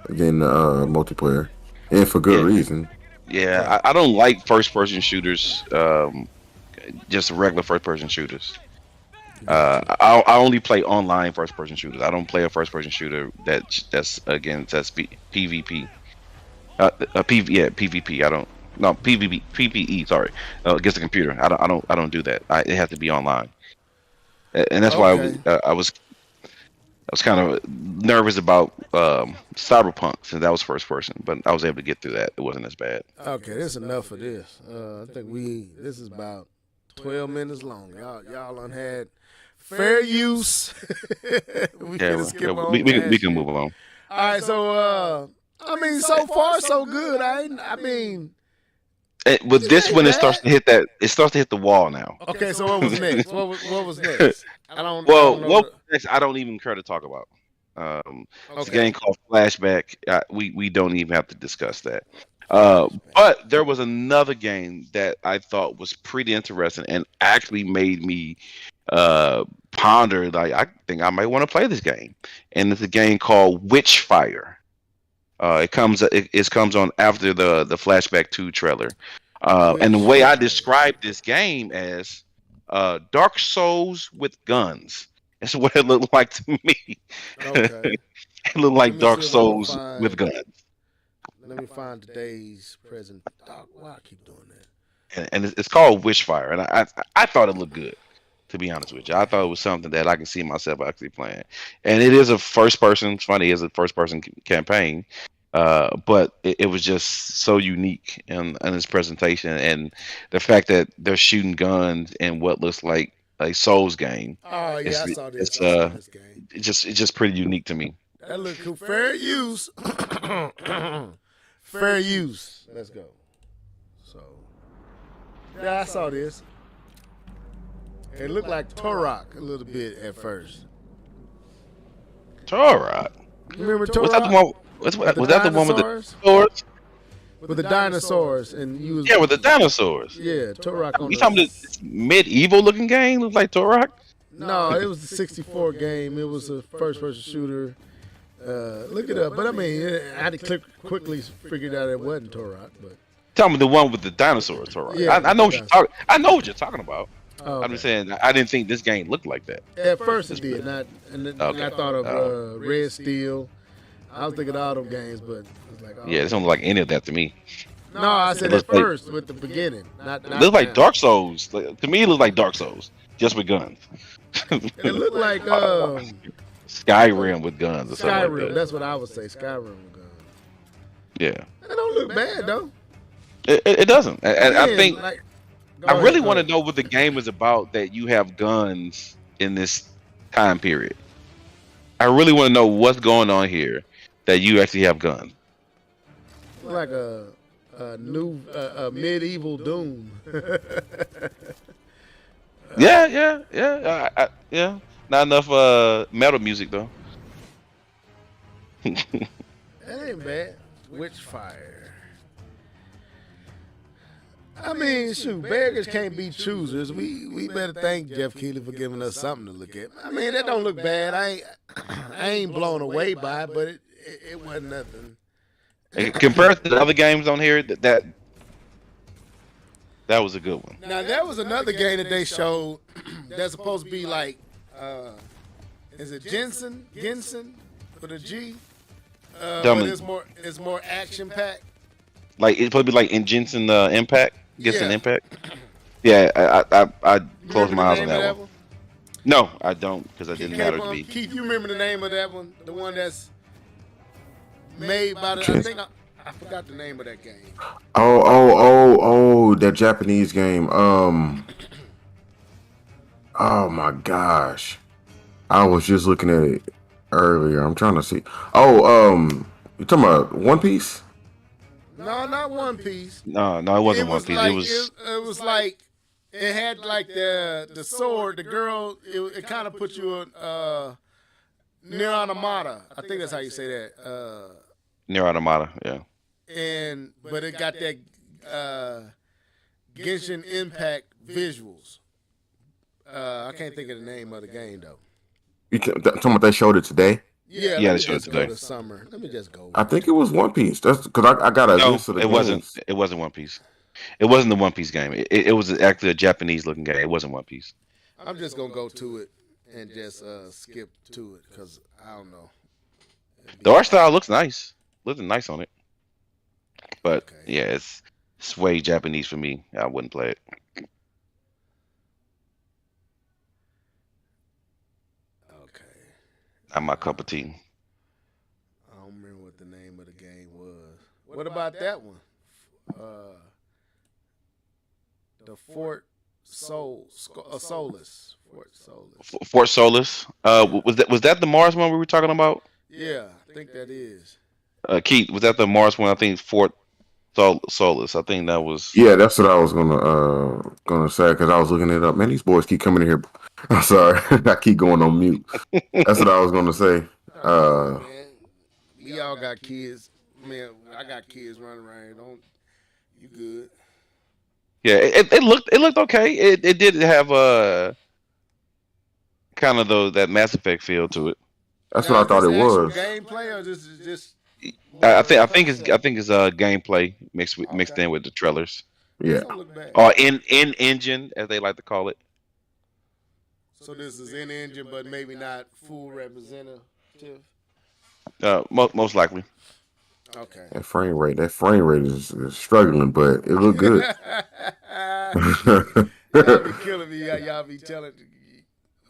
than multiplayer, and for good reason. Yeah, I don't like first-person shooters. Just regular first-person shooters. I only play online first-person shooters. I don't play a first-person shooter that's PvP. PvP. I don't. No, PvE. Sorry, against the computer. I don't do that. It has to be online, and that's why I was kind of nervous about Cyberpunk, since that was first person, but I was able to get through that. It wasn't as bad. Okay, that's enough of this. I think this is about 12 minutes long. Y'all done had fair use. we can move on. All right, so I mean, so far so good. I mean, with this one, it starts to hit the wall now. Okay, so what was next? What was next? What was next? I don't even care to talk about. It's a game called Flashback. We don't even have to discuss that. But there was another game that I thought was pretty interesting and actually made me ponder. Like, I think I might want to play this game, and it's a game called Witchfire. It comes on after the Flashback 2 trailer, and the way I described this game as Dark Souls with guns. That's what it looked like to me. Okay. It looked like Dark Souls with guns. Let me find today's present. Why I keep doing that? And it's called Witchfire, and I thought it looked good. To be honest with you, I thought it was something that I can see myself actually playing. And it is a first person. It's funny, it's a first person campaign, but it was just so unique in its presentation, and the fact that they're shooting guns in what looks like a Souls game. Oh yeah, I saw this. This game. It's just pretty unique to me. That look cool. Fair use. Fair use. Let's go. So yeah, I saw this. It looked like Turok a little bit at first. Turok? Remember Turok? Was that the one with the dinosaurs? With the dinosaurs, and you was with the dinosaurs. Yeah, Turok. You talking about this medieval looking game? Looks like Turok? No, it was the 64 game. It was a first person shooter. Look it up. But I mean, I had to quickly figure out it wasn't Turok. But tell me the one with the dinosaurs, Turok. Yeah, I know what you're talking. I know what you're talking about. Oh, okay. I'm just saying, I didn't think this game looked like that. At first it did, and I thought of Red Steel. I was thinking of all them games, but it's like, it doesn't look like any of that to me. No, I said at first with the beginning. It looked like Dark Souls. To me, it looked like Dark Souls, just with guns. It looked like Skyrim with guns. Or Skyrim, like that. That's what I would say. Skyrim with guns. Yeah. It don't look bad though. It doesn't. I think. I really want to know what the game is about that you have guns in this time period. I really want to know what's going on here that you actually have guns. Like a new medieval Doom. Yeah. Not enough metal music though. That ain't bad. Witchfire. I mean, shoot, beggars can't be choosers. We better thank Jeff Keighley for giving us something to look at. I mean, that don't look bad. I ain't blown away by it, but it wasn't nothing. Compared to the other games on here, that was a good one. Now there was another game that they showed that's supposed to be like, is it Jensen with a G? But it's more action packed. Like it's probably like in Jensen Impact, Genshin Yeah. Impact. Yeah, I closed Remember my the eyes name on of that one. one? No, I don't, because it didn't matter to me. Keith, you remember the name of that one? The one that's made by the. I think I forgot the name of that game. That Japanese game. Oh my gosh, I was just looking at it earlier. I'm trying to see. You talking about One Piece? No, not One Piece. No, it wasn't One Piece. Like, it was like it had like the sword. The girl. It kind of put you in near Automata. I think that's how you say that. Near Automata, yeah. But it got that Genshin Impact visuals. I can't think of the name of the game though. You talking about they showed it today? Yeah, they let me showed it just today. go to summer. Let me just go. I think it was One Piece. That's because I got a list of the it wasn't. games. It wasn't One Piece. It wasn't the One Piece game. It was actually a Japanese looking game. It wasn't One Piece. I'm just gonna go to it and just skip to it because I don't know. The art style looks nice. Looking nice on it. But Okay. yeah, it's way Japanese for me. I wouldn't play it. Okay. Not my cup of tea. I don't remember what the name of the game was. What about that one? The Fort Solus. Fort Solus. Fort Solus. Was that the Mars one we were talking about? Yeah, I think that is. Keith, was that the Mars one? I think Fort Solus. I think that was. Yeah, that's what I was gonna say because I was looking it up. Man, these boys keep coming in here. I'm sorry, I keep going on mute. That's what I was gonna say. Man, we all got kids. Man, I got kids running around. You good? Yeah, it looked okay. It did have kind of that Mass Effect feel to it. That's Now, what I thought it is this was. actual gameplay or this is just? I think it's gameplay mixed in with the trailers. Yeah. Don't look bad. Or in engine, as they like to call it. So this is in engine, but maybe not full representative. Most likely. Okay. That frame rate is struggling, but it looked good. Y'all be killing me. Y'all be telling.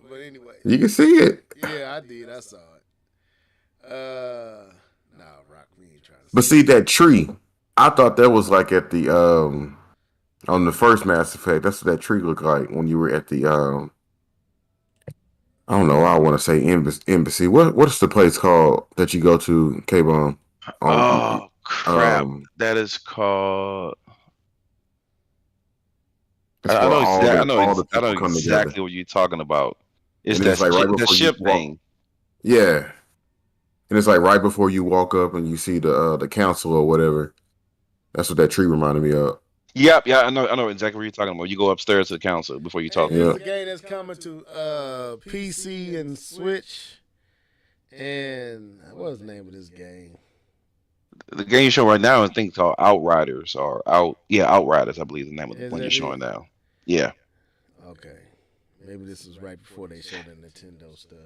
But anyway. You can see it. Yeah, I did. I saw it. Nah, Rock, we ain't trying to. But see that tree, I thought that was like at the on the first Mass Effect. That's what that tree looked like when you were at the I don't know. I want to say embassy. What's the place called that you go to, K-Bomb? Oh crap! That is called. I know exactly what you're talking about. It's that like right the ship thing. Yeah, and it's like right before you walk up and you see the council or whatever. That's what that tree reminded me of. Yep, yeah, I know exactly what you're talking about. You go upstairs to the council before you talk. This is a game that's coming to PC and Switch. And what's the name of this game? The game you're showing right now is a thing called Outriders Outriders, I believe the name of the one you're showing now. Yeah. Okay. Maybe this is right before they showed the Nintendo stuff.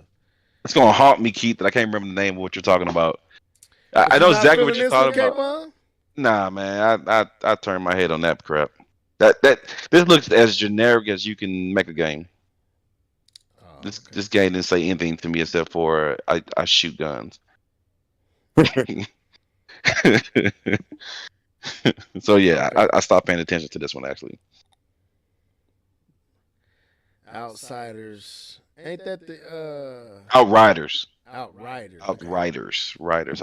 It's gonna haunt me, Keith, that I can't remember the name of what you're talking about. I know exactly what you're talking about. Nah, man, I turned my head on that crap. This looks as generic as you can make a game. Oh, this game didn't say anything to me except for I shoot guns. So yeah, I stopped paying attention to this one actually. Outsiders, ain't that the Outriders? Outriders, I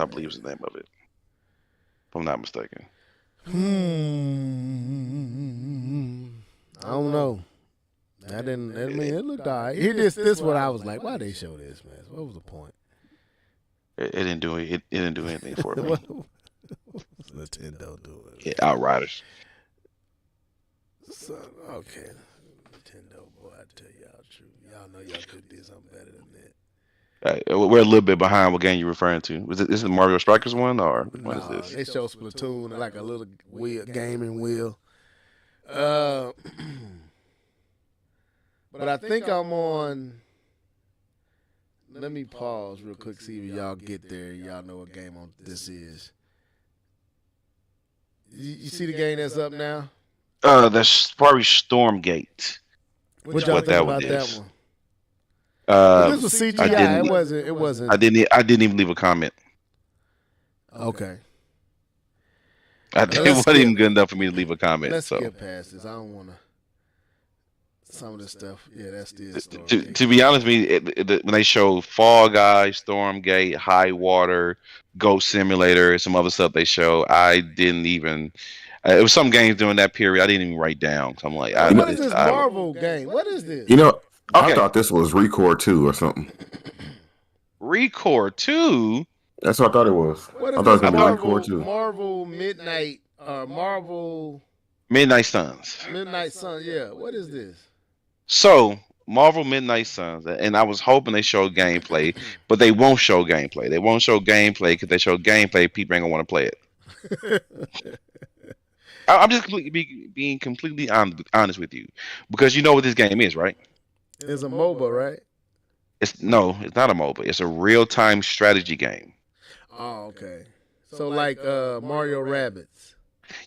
believe is the name of it. If I'm not mistaken. I don't know. I mean, it looked alright. This what I was like. Why they show this, man? What was the point? It didn't do it. It didn't do anything for me. What's Nintendo doing? Yeah, Outriders. So, okay, Nintendo, boy, I tell y'all the truth. Y'all know y'all could do something better than that. We're a little bit behind. What game you referring to? Is it Mario Strikers one or what is Nah, this? they show Splatoon like a little wheel, gaming wheel. But I think I'm on. Let me pause real quick, see if y'all get there. Y'all know what game on this is. You see the game that's up now? That's probably Stormgate. What y'all what think that about one that is. one? This was I CGI. didn't. It wasn't. It wasn't. I didn't even leave a comment. Okay. It let's wasn't even skip. good enough for me to leave a comment. Let's So skip past this. I don't want to. Some of this stuff. Yeah, that's the story. to be honest with me, when they showed Fall Guys, Stormgate, High Water, Ghost Simulator, some other stuff they showed, I didn't even. It was some games during that period I didn't even write down. So I'm like, what is this Marvel game? What is this? You know, I Okay. thought this was Record 2 or something. Record 2? That's what I thought it was. What I is thought it was this going to be Record 2. Marvel Midnight Marvel Midnight Suns. Midnight Sun? Yeah. What is this? So Marvel Midnight Suns, and I was hoping they showed gameplay, but they won't show gameplay. They won't show gameplay because they show gameplay, people ain't gonna want to play it. I'm just being completely honest with you, because you know what this game is, right? It's a MOBA, right? It's not a MOBA. It's a real-time strategy game. Oh, okay. So like Mario Rabbids.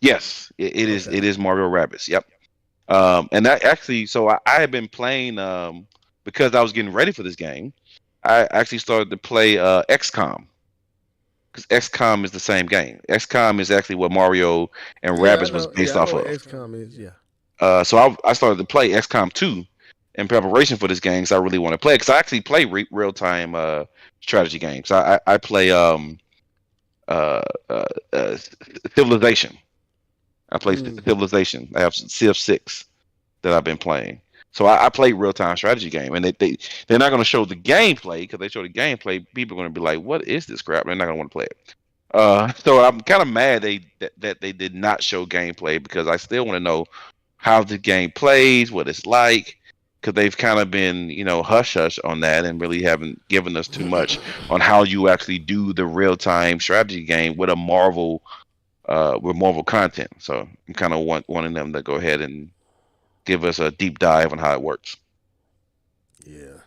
Yes, it is. Okay. It is Mario Rabbids. Yep. And that actually, so I had been playing because I was getting ready for this game. I actually started to play XCOM, because XCOM is the same game. XCOM is actually what Mario and Rabbids was based off of. XCOM is, yeah. So I started to play XCOM 2 in preparation for this game, because I really want to play it. Because I actually play real time strategy games. I play Civilization. I play Civilization. I have Civ 6 that I've been playing. So I play real time strategy game, and they're not going to show the gameplay, because they show the gameplay, people are going to be like, "What is this crap?" And they're not going to want to play it. So I'm kind of mad that they did not show gameplay, because I still want to know how the game plays, what it's like, because they've kind of been, hush hush on that, and really haven't given us too much on how you actually do the real time strategy game with Marvel content. So I'm kind of wanting them to go ahead and give us a deep dive on how it works. Yeah,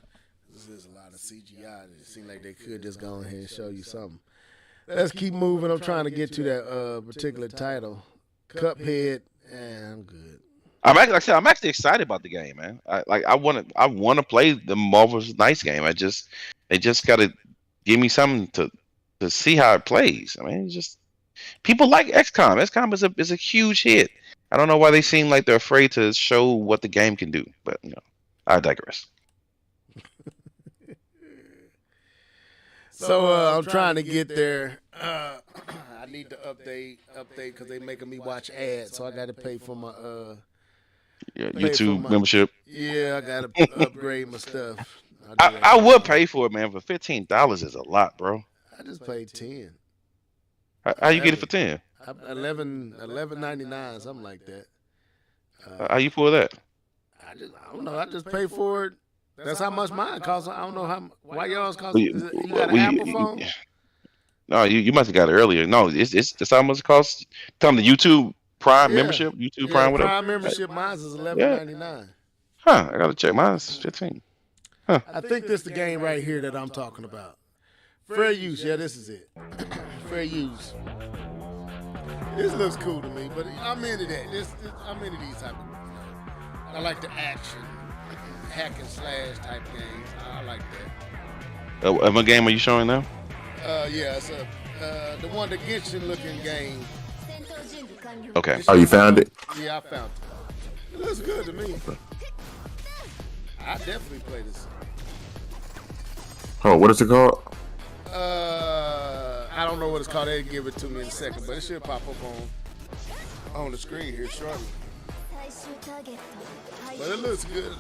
this is a lot of CGI. It seems like they could just go ahead and show you something. Let's keep moving. I'm trying to get to that particular title, Cuphead, and I'm good. I'm actually excited about the game, man. I want to play the Marvel's Nice game. They just got to give me something to see how it plays. I mean, it's just people like XCOM. XCOM is a huge hit. I don't know why they seem like they're afraid to show what the game can do, but I digress. So I'm trying to get there. I need to update because they're making me watch ads, so I got to pay for my YouTube membership. Yeah, I got to upgrade my stuff. I would pay for it, man. For $15 is a lot, bro. I just paid 10. How you get it for 10? $11.99, something like that. How you pull that? I don't know. I just pay for it. That's how much mine costs. I don't know why yours costs. You got an Apple phone? No, you must have got it earlier. No, it's how much it costs. Tell them the YouTube Prime membership, YouTube Prime, whatever. Prime membership, mine is $11.99. Huh? I gotta check. Mine's 15. Huh? I think this is the game right here that I'm talking about. Fair use, yeah, this is it. Fair use. This looks cool to me, but I'm into that. I'm into these type of. I like the action, hack and slash type games. I like that. What game are you showing now? Yeah, it's the one, the Genshin looking game. Okay. Oh, you found it? Yeah, I found it. It looks good to me. I definitely play this. Oh, what is it called? I don't know what it's called. They'll give it to me in a second, but it should pop up on the screen here shortly. But it looks good.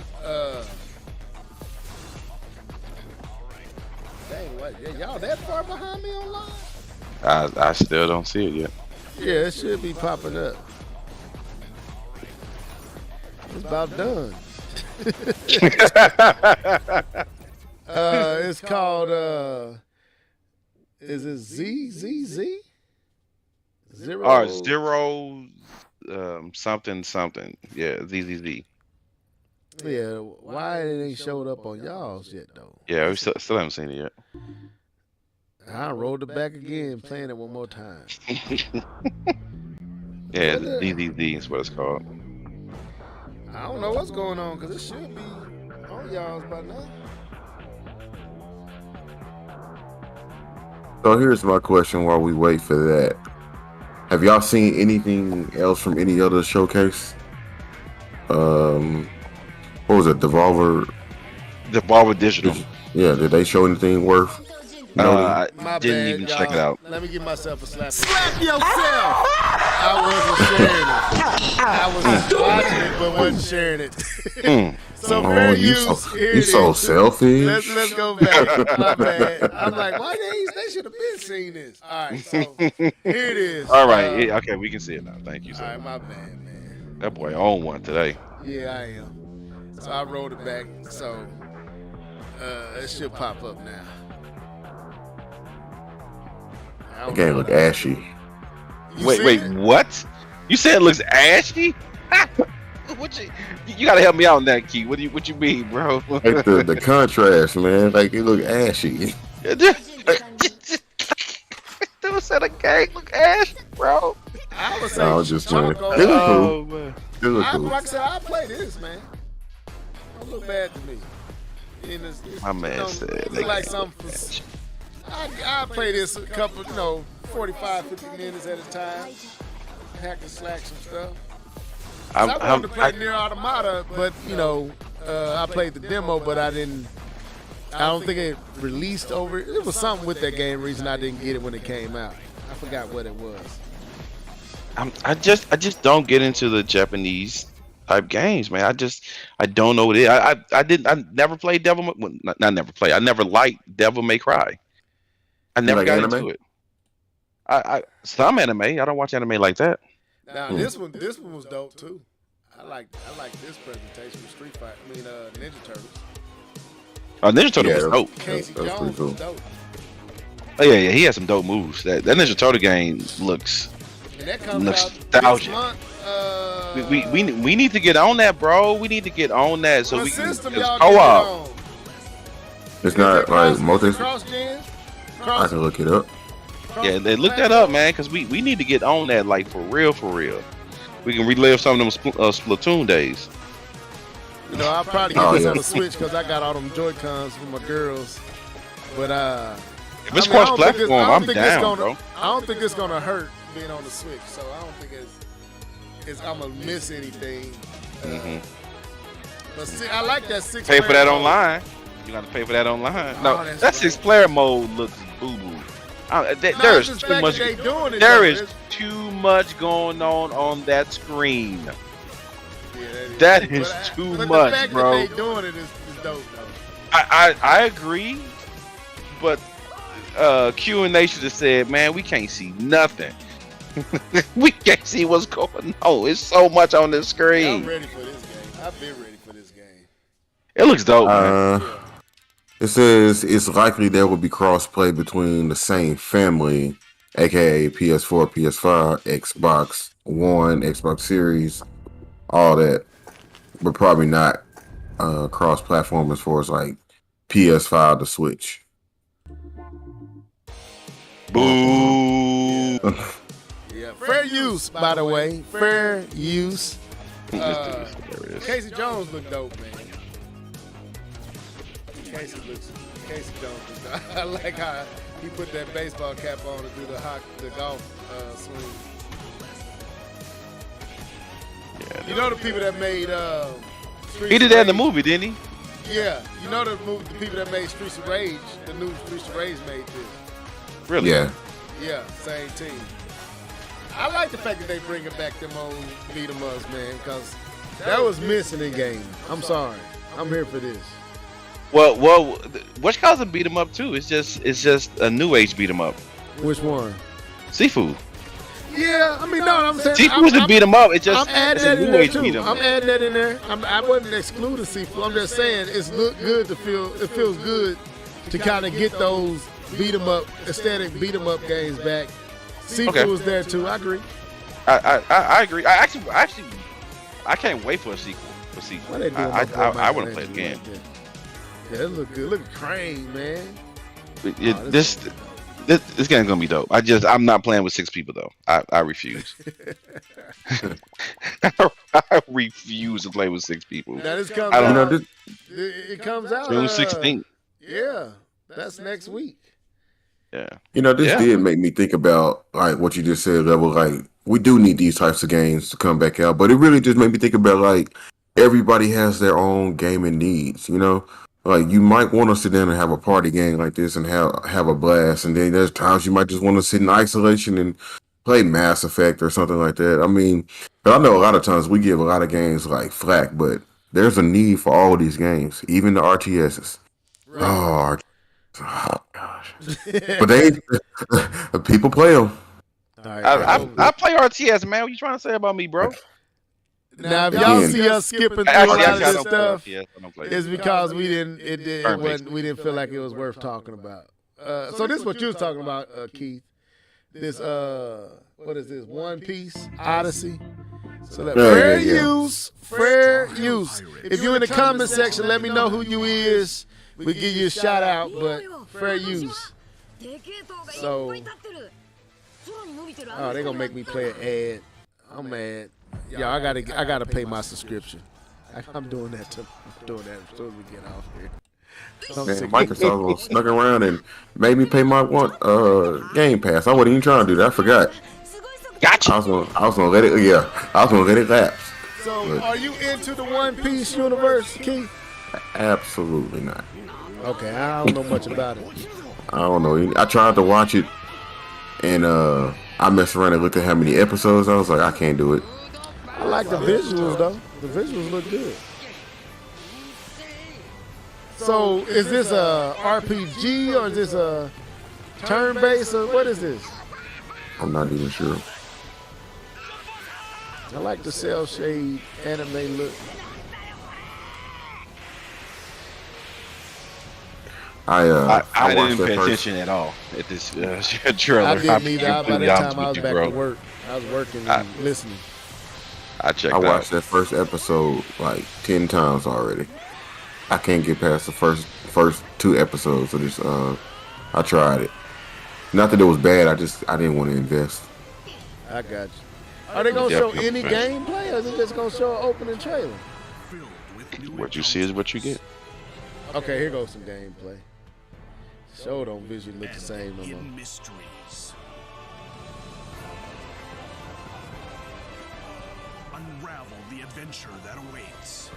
Dang, what? Y'all that far behind me online? I still don't see it yet. Yeah, it should be popping up. It's about done. It's called is it Z? Zero. Or 0 something. Yeah, ZZZ. Yeah, why it ain't showed up on y'all's yet though? Yeah, we still haven't seen it yet. I rolled it back again, playing it one more time. Yeah, ZZZ is what it's called. I don't know what's going on because it should be on y'all's by now. So here's my question while we wait for that. Have y'all seen anything else from any other showcase? What was it? Devolver Digital. Yeah, did they show anything worth noting? I My didn't bad, even check it y'all. out. Let me give myself a slap. Slap yourself! I wasn't sharing it. I was watching it, but wasn't sharing it. So fair use. Here you it so is. selfish. Let's go back. My bad. I'm like, why they should have been seeing this. All right, so here it is. All right, okay, we can see it now. Thank you, All sir. right, my bad, man. That boy owned one today. Yeah, I am. So I rolled it back. So it should pop up now. The game look ashy. Wait, what? You said it looks ashy? What you gotta help me out on that, Key. What you mean, bro? Like the contrast, man. Like it look ashy. Dude said a game look ashy, bro. I was No, I was just playing. charcoal. It look Oh cool. man. It look cool. Like I said, I play this, man. Don't look bad to me. And My man said it's they like got something. I play this a couple, 45, 50 minutes at a time. Hack and slack some stuff. I wanted to play Near Automata, but I played the demo, but I don't think it released over. It was something with that game. Reason I didn't get it when it came out. I forgot what it was. I just don't get into the Japanese type games, man. I don't know what it is. I never played Devil. Well, not never played. I never liked Devil May Cry. I never like got anime? into it. I some anime. I don't watch anime like that. Now this one was dope too. I like this presentation with Street Fighter. Ninja Turtles. Ninja Turtle Yeah, was dope. Casey that's Jones pretty cool. was dope. Oh yeah, he has some dope moves. That Ninja Turtle game looks. And that comes Nostalgic. out this month. We need to get on that, bro. We need to get on that so What we can system just y'all co-op. It's not like multi. Cross-gen? I can look it up. Yeah, they look that up, man, because we need to get on that, like for real. We can relive some of them Splatoon days. I'll probably get this on the Switch because I got all them Joy-Cons for my girls. But If it's cross-platform, I'm down, bro. I don't think it's gonna hurt being on the Switch, so I don't think I'm gonna miss anything. But see, I like that 6. Pay for that online. You got to pay for that online. No, that's that right. 6-player mode looks boo boo. There's just the too fact much. that they doing it, There though. is too much going on that screen. Yeah, That is too but much, the fact bro. that they doing it is dope, though. I agree, but Q and Nation just said, man, we can't see nothing. We can't see what's going on. It's so much on the Yeah, screen. I'm ready for this game. I've been ready for this game. It looks dope, man. It says it's likely there will be cross-play between the same family, aka PS4, PS5, Xbox One, Xbox Series, all that, but probably not cross-platform as far as like PS5 to Switch. Boo. Yeah, fair use, by the way. Fair use. There it is. Casey Jones look dope, man. Casey Jones looks dope. I like how he put that baseball cap on to do the golf swing. Yeah, You know the people that made Streets he did of that in the Rage? movie, didn't he? Yeah, you know the people that made Streets of Rage, the new Streets of Rage made this. Really? Yeah. Yeah, same team. I like the fact that they bringing back them old beat 'em ups, man, because that was missing in game. I'm sorry. I'm here for this. Well, Witch Cousin beat him up too. It's just a new age beat him up. Which one? Seafood. Yeah, I mean, no, I'm saying Seafood's to beat them up. It's just I'm adding it's that a in new there way to beat too. them I'm up. adding that in there. I wasn't excluding seafood. I'm just saying it's look good to feel. It feels good to kind of get those beat 'em up aesthetic beat 'em up games back. Seafood is there too. I agree. I agree. I actually I can't wait for a sequel. Why they doing I want to play it again. Like yeah, it look good. Look at Crane, man. This game's gonna be dope. I'm not playing with 6 people though. I refuse. I refuse to play with 6 people. Now this comes I don't out. know, It comes out June 16th. Yeah, that's next week. Yeah. This did make me think about like what you just said, level. Like we do need these types of games to come back out, but it really just made me think about like everybody has their own gaming needs. Like you might want to sit down and have a party game like this and have a blast, and then there's times you might just want to sit in isolation and play Mass Effect or something like that. I mean, but I know a lot of times we give a lot of games like flack, but there's a need for all these games, even the RTSs. Right. Oh gosh! But they people play them. I play RTS, man. What you trying to say about me, bro? Now, if y'all see us skipping through a lot of this stuff, I don't play it's because we didn't feel like it was worth talking about. So this is what you was talking about, Keith. This what is this? One Piece Odyssey. So that fair use. If you're in the comment section, let me know who you is. We give you a shout out, but fair use. So, oh, they gonna make me play an ad. I'm mad. Yo, I gotta pay my subscription. I'm doing that as soon as we get off here. Man, Microsoft snuck around and made me pay my Game Pass. I wasn't even trying to do that. I forgot. Gotcha. I was gonna let it. Yeah, I was gonna let it lapse. So, are you into the One Piece universe, Keith? Absolutely not. Okay, I don't know much about it. I don't know. I tried to watch it, and I messed around and looked at how many episodes. I was like, I can't do it. I like the visuals though. The visuals look good. So, is this a RPG or is this a turn-based or what is this? I'm not even sure. I like the cell shade anime look. I didn't pay attention at all at this trailer. I didn't either. By the time I was back bro. to work, I was working and listening. I checked I out. watched that first episode like 10 times already. I can't get past the first 2 episodes of this. I tried it. Not that it was bad. I didn't want to invest. I got you. Are they gonna show any gameplay, or is it just gonna show an opening trailer? What you see is what you get. Okay, here goes some gameplay. Show don't visually look the same no more. Mysteries. Unravel the adventure that awaits.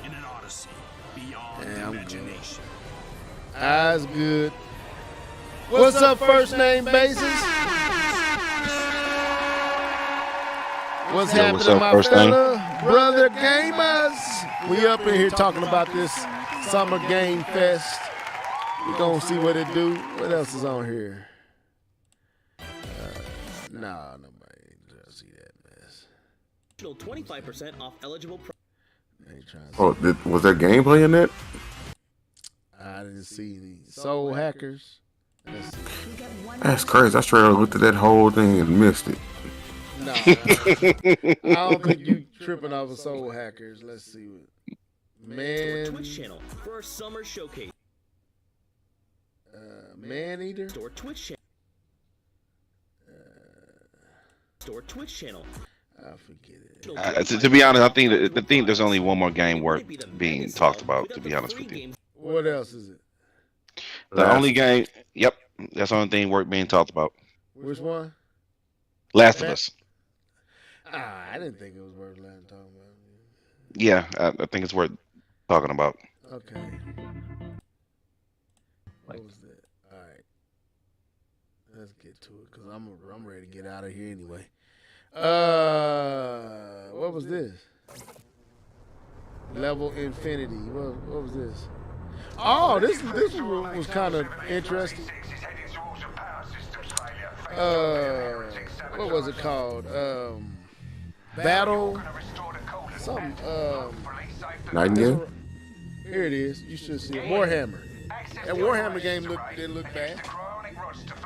In an odyssey beyond imagination. Eyes good. What's up, first name basis? What's happening, my fella? Brother gamers. We up in here talking about this Summer Game Fest. We gonna see what it do. What else is on here? Nah, nobody does see that mess. 25% off eligible. Oh, was there gameplay in that? I didn't see any. Soul Hackers. That's crazy. I straight up looked at that whole thing and missed it. No, I don't think you tripping off of Soul Hackers. Let's see what. Man. Twitch channel for our summer showcase. Man Eater. Store Twitch channel. Store Twitch channel. I forget it. To be honest, I think there's only one more game worth being talked about. To be honest with you, what else is it? the only game. Yep, that's the only thing worth being talked about. Which one? Last of Us. I didn't think it was worth letting talk about. Yeah, I think it's worth talking about. Okay. What was that? All right. Let's get to it because I'm ready to get out of here anyway. What was this? Level Infinity. What was this? Oh, this was kind of interesting. what was it called? Battle something. Nightingale. Here it is. You should see it. Warhammer. That Warhammer game didn't look bad.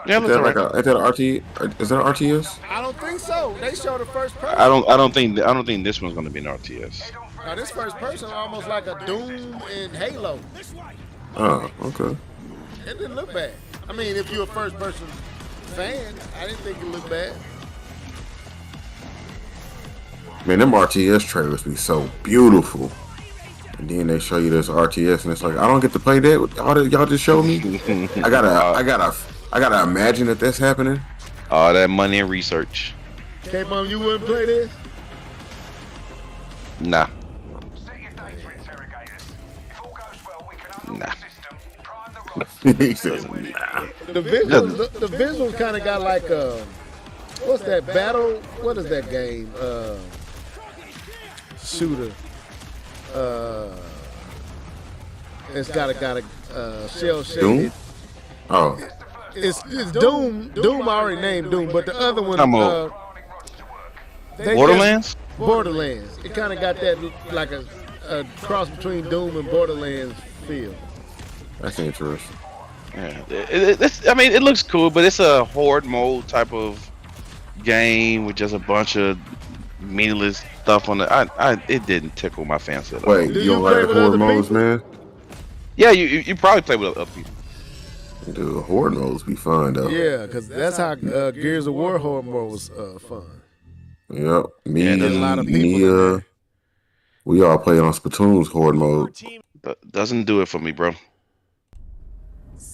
Yeah, Is looks that alright. like is that an RTS? Is that an RTS? I don't think so. They showed the first person. I don't think this one's gonna be an RTS. Now this first person almost like a Doom and Halo. Oh, okay. It didn't look bad. I mean, if you're a first person fan, I didn't think it looked bad. Man, them RTS trailers be so beautiful. And then they show you this RTS, and it's like, I don't get to play that with all that y'all just showed me. I gotta imagine that that's happening. All that money and research. K-Bum, you wouldn't play this? Nah. Nah. He says, nah. The visuals kind of got like what's that battle? What is that game? Shooter. It's got a shell shaded. Doom? Oh. It's Doom. Doom I already named Doom, but the other one. Borderlands? Borderlands. It kind of got that like a cross between Doom and Borderlands feel. That's interesting. Yeah. It looks cool, but it's a horde mode type of game with just a bunch of meaningless stuff on it. It didn't tickle my fancy at all. Wait, you don't like the horde modes, man? Yeah, you probably play with other people. Dude, horde modes be fun though. Yeah, because that's how Gears of War horde mode was fun. Yep. Me and a lot of people. We all played on Splatoon's horde mode. Doesn't do it for me, bro.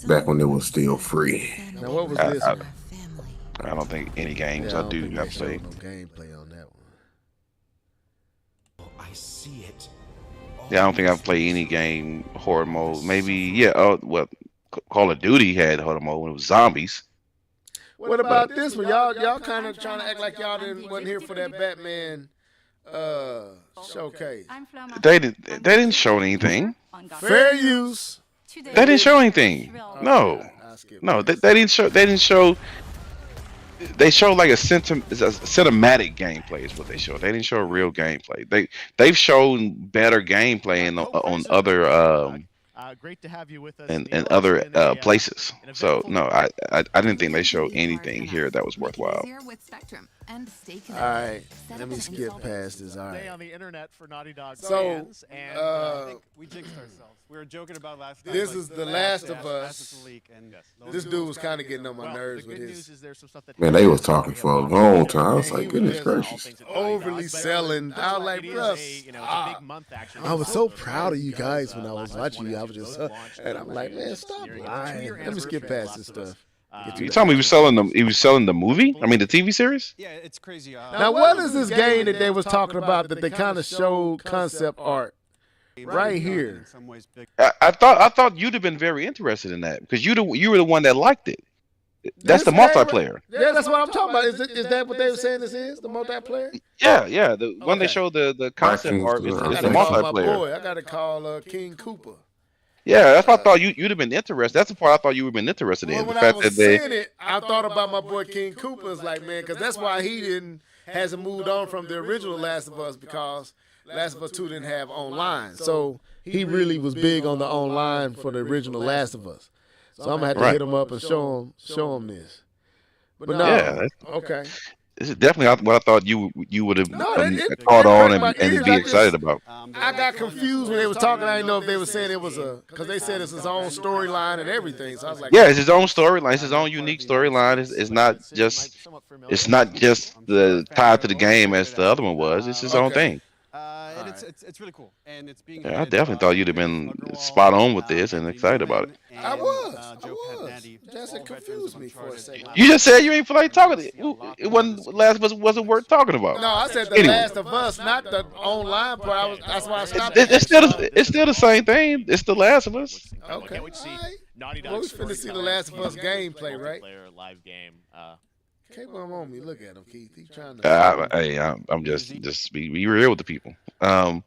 Back when it was still free. Now what was this one? I don't think any games I do have played. No gameplay on that one. I see it. Yeah, I don't think I've played any game horde mode. Maybe Call of Duty had horde mode when it was zombies. What about this one? Y'all kind of trying to act like y'all wasn't here for that Batman showcase. They didn't show anything. Fair use. They didn't show anything. No, they didn't show. They didn't show. They showed like a cinematic gameplay is what they showed. They didn't show real gameplay. They've shown better gameplay on other great to have you with us in other places. So no, I didn't think they showed anything here that was worthwhile. All right, let me skip past this. All right. On the internet for Naughty Dog fans, and I think we jinxed ourselves. We were joking about last night. This is The Last of Us. This dude was kind of getting on my nerves with his. Man, they was talking for a long time. I was like, goodness gracious. Overly selling. I was like, I was so proud of you guys when I was watching you. I was just, and I'm like, man, stop lying. Let me skip past this stuff. You told me he was selling them. He was selling the movie. I mean, the TV series. Yeah, it's crazy. Now, what is this game that they was talking about that they kind of showed concept art right here? I thought you'd have been very interested in that because you were the one that liked it. That's the multiplayer. Yeah, that's what I'm talking about. Is that what they were saying? This is the multiplayer. Yeah. The one they showed the concept art is the multiplayer. I gotta call King Cooper. Yeah, that's what I thought you'd have been interested. That's the part I thought you would have been interested in. Well, when I was seeing it, I thought about my boy King Cooper. It's like, man, because that's why he hasn't moved on from the original Last of Us, because Last of Us 2 didn't have online. So he really was big on the online for the original Last of Us. So I'm gonna have to hit him up and show him this. But no, okay. This is definitely what I thought you would have caught on and be excited about. I got confused when they was talking. I didn't know if they were saying it was because they said it's his own storyline and everything. So I was like, yeah, it's his own storyline. It's his own unique storyline. It's not just the tied to the game as the other one was. It's his own thing. It's really cool, and it's being. Yeah, I definitely thought you'd have been spot on with this and excited about it. I was. Just it confused me for a second. You just said you ain't feel like talking. It Last of Us wasn't worth talking about. No, I said the Last of Us, not the online part. That's why I stopped. It's still the same thing. It's the Last of Us. Okay. Well, we finna see the Last of Us gameplay, right? Live game. K-Bum on me. Look at him, Keith. He's trying to. Hey, I'm just be real with the people. So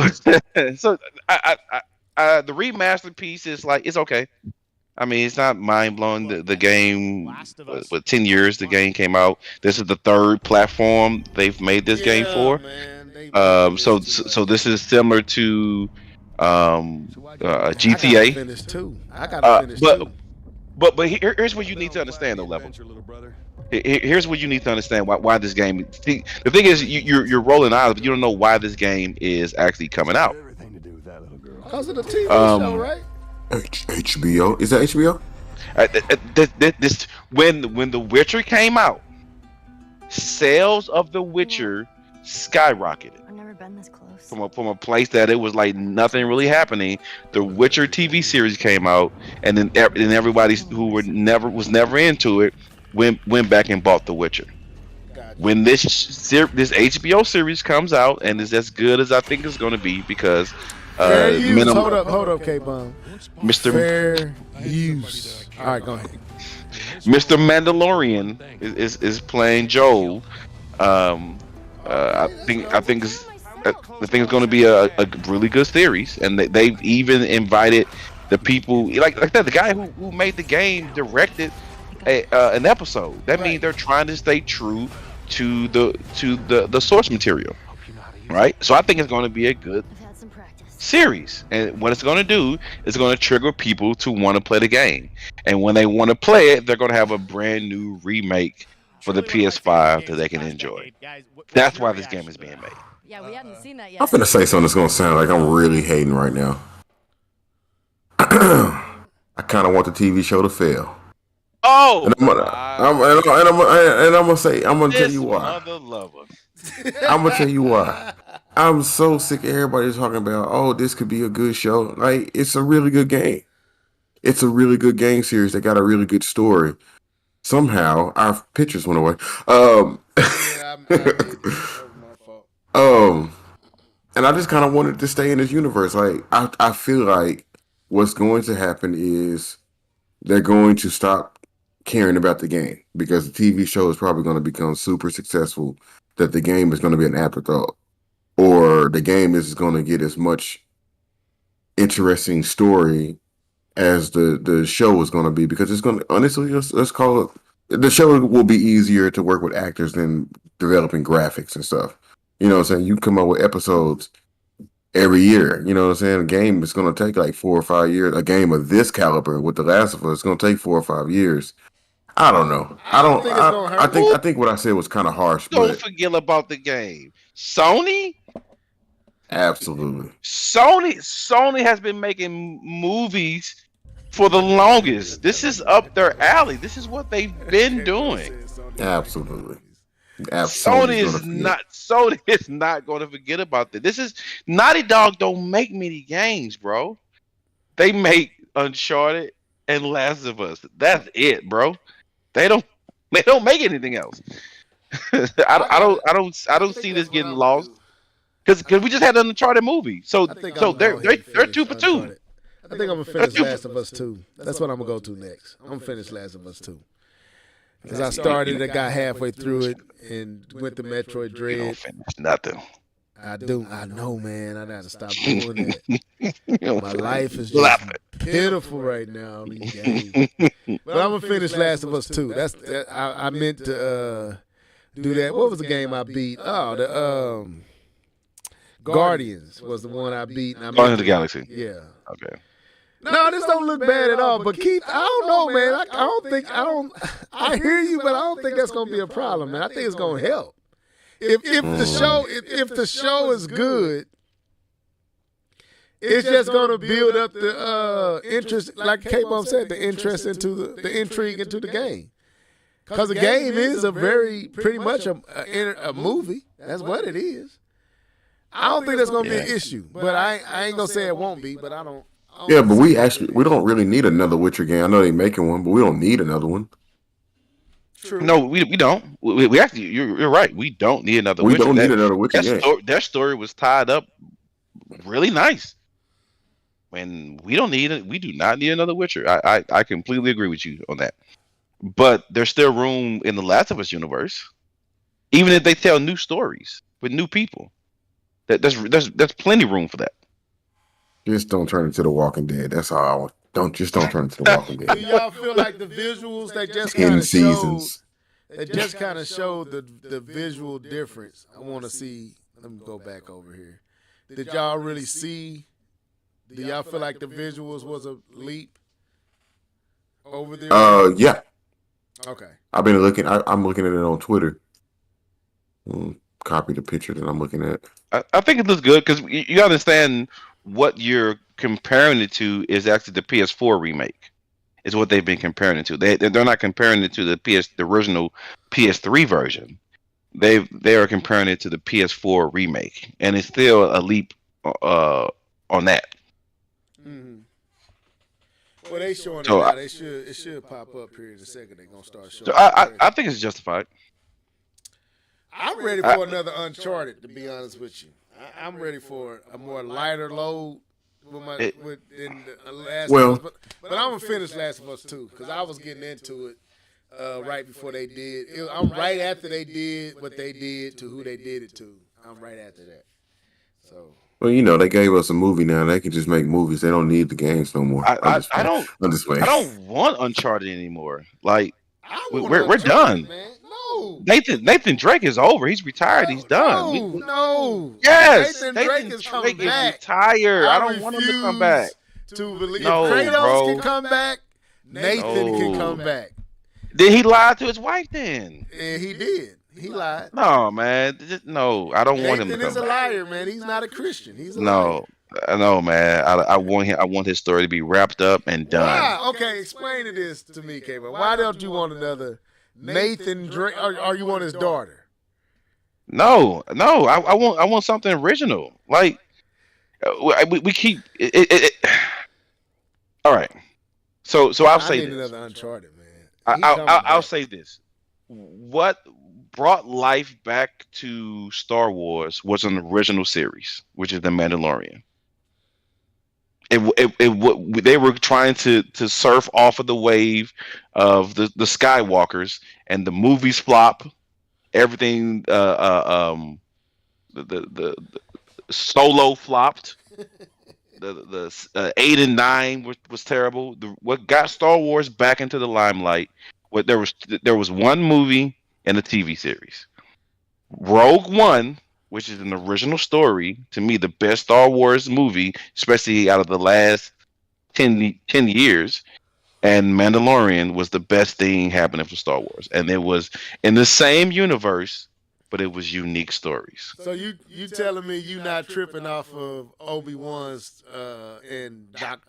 the remastered piece is like it's okay. I mean, it's not mind blowing. The game, with 10 years, the game came out. This is the third platform they've made this game Yeah, for. man. They making this too So much. this is similar to I gotta GTA. finish too. I gotta finish But too. here's what you need to understand, though, level. Here's what you need to understand why this game. See, the thing is, you're rolling eyes, but you don't know why this game is actually coming out. Because of the TV show, Um, right? HBO, is that HBO? When The Witcher came out, sales of The Witcher skyrocketed I've never been this close. from a place that it was like nothing really happening. The Witcher TV series came out, and then everybody who was never into it went back and bought The Witcher. When this HBO series comes out and is as good as I think it's going to be, because Fair use. minimum Hold up, K-Bum. Mr. Fair use. All right, go ahead. Mr. Mandalorian is playing Joel. I think it's going to be a really good series, and they've even invited the people like that. The guy who made the game directed an episode. That means they're trying to stay true to the source material, right? So I think it's going to be a good series, and what it's going to do is going to trigger people to want to play the game, and when they want to play it, they're going to have a brand new remake for the PS5 that they can enjoy. That's why this game is being made. Yeah, we haven't seen that yet. I'm finna say something that's gonna sound like I'm really hating right now. I kind of want the TV show to fail. Oh, and I'm gonna tell you why. Mother lover. I'm gonna tell you why. I'm so sick of everybody talking about, oh, this could be a good show. Like, it's a really good game. It's a really good game series that got a really good story. Somehow our pictures went away. Yeah, I did. That was my fault. And I just kind of wanted to stay in this universe. Like, I feel like what's going to happen is they're going to stop caring about the game because the TV show is probably going to become super successful that the game is going to be an afterthought, or the game is going to get as much interesting story as the show is going to be, because it's going to, honestly, let's call it, the show will be easier to work with actors than developing graphics and stuff. You know what I'm saying? You come up with episodes every year. You know what I'm saying? A game is going to take like 4 or 5 years. A game of this caliber with The Last of Us is going to take 4 or 5 years. I don't know. I think what I said was kind of harsh. Don't forget about the game. Sony? Absolutely. Sony has been making movies for the longest. This is up their alley. This is what they've been doing. Absolutely. Sony is not going to forget about this. This is Naughty Dog don't make many games, bro. They make Uncharted and Last of Us. That's it, bro. They don't make anything else. I don't see this getting lost. Because we just had an Uncharted movie, so they're 2 for 2. I think I'm gonna finish Last of Us 2. That's what I'm gonna go to next. I'm gonna finish Last of Us 2. Because I started it, got halfway through it, and went to Metroid Dread. You don't finish nothing. I do. I know, man. I gotta stop doing that. My life is just pitiful right now. These games. But I'm gonna finish Last of Us 2. I meant to do that. What was the game I beat? Oh, the Guardians was the one I beat. Guardians of the Galaxy. Yeah. Okay. No, this don't look bad at all. But Keith, I don't know, man. I hear you, but I don't think that's gonna be a problem, man. I think it's gonna help. If the show is good, it's just gonna build up the interest, like K-Bum said, the interest into the intrigue into the game. Because the game is pretty much a movie. That's what it is. I don't think that's gonna be an issue, but I ain't gonna say it won't be. But I don't. Yeah, but we don't really need another Witcher game. I know they're making one, but we don't need another one. True. No, we don't. We actually, you're right. We don't need another We Witcher. don't need another Witcher game. Their story was tied up really nice. And we don't need it. We do not need another Witcher. I completely agree with you on that. But there's still room in the Last of Us universe, even if they tell new stories with new people. There's plenty of room for that. Just don't turn into The Walking Dead. That's all I want. Don't turn into the Walking Do Dead. y'all feel like the visuals they just 10 kind of showed? seasons. They just kind of showed the visual difference. I want to see. Let me go back over here. Did y'all really see? Do y'all feel like the visuals was a leap over there? Yeah. Okay. I've been looking. I'm looking at it on Twitter. Copy the picture that I'm looking at. I think it looks good because you understand what you're comparing it to is actually the PS4 remake. Is what they've been comparing it to. They're not comparing it to the original PS3 version. They are comparing it to the PS4 remake, and it's still a leap on that. Mm-hmm. Well, they showing it So now. It should pop up here in a second. They're gonna start showing. So I think it's justified. I'm ready for another Uncharted. To be honest with you, I'm ready for a more lighter load in the Last of Us. But I'm gonna finish Last of Us 2 because I was getting into it right before they did. I'm right after they did what they did to who they did it to. I'm right after that. So. Well, they gave us a movie now. They can just make movies. They don't need the games no more. I'm just playing. I don't want Uncharted anymore. Like we're Uncharted, done. Man. No. Nathan Drake is over. He's retired. He's done. No. Yes. Nathan Drake is coming back. Retired. I don't want him to come back. To believe no, if Kratos bro. can come back, Nathan can come back. Did he lie to his wife then? And he did. He lied. No, man. No, I don't want him to come back. Nathan is a liar, man. He's not a Christian. He's a liar. No, man. I want his story to be wrapped up and done. Why? Okay, explain this to me, K-Man. Why don't you want another Nathan Drake? Or you want his daughter? No. I want something original. Like we keep it. All right. So I'll say this. Another Uncharted, man. I'll say this. What brought life back to Star Wars was an original series, which is The Mandalorian. They were trying to surf off of the wave of the Skywalkers, and the movies flop. Everything, the Solo flopped. The 8 and 9 was terrible. What got Star Wars back into the limelight? There was one movie and a TV series. Rogue One, which is an original story, to me the best Star Wars movie, especially out of the last 10 years. And Mandalorian was the best thing happening for Star Wars, and it was in the same universe, but it was unique stories. So you telling me you not tripping off of Obi-Wan's and Doc?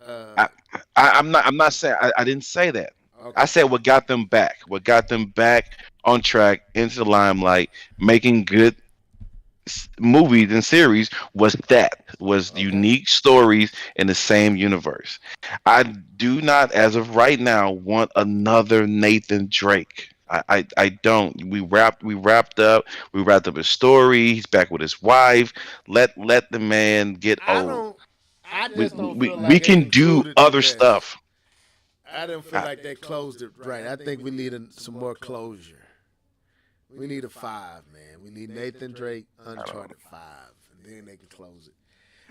I'm not saying I didn't say that. Okay. I said what got them back. What got them back on track into the limelight, making good movies and series was unique stories in the same universe. I do not, as of right now, want another Nathan Drake. I don't. We wrapped up his story. He's back with his wife. Let the man get old. We can do other stuff. I didn't feel like they closed it right. I think we need some more closure. We need a 5, man. We need Nathan Drake, Uncharted 5, and then they can close it.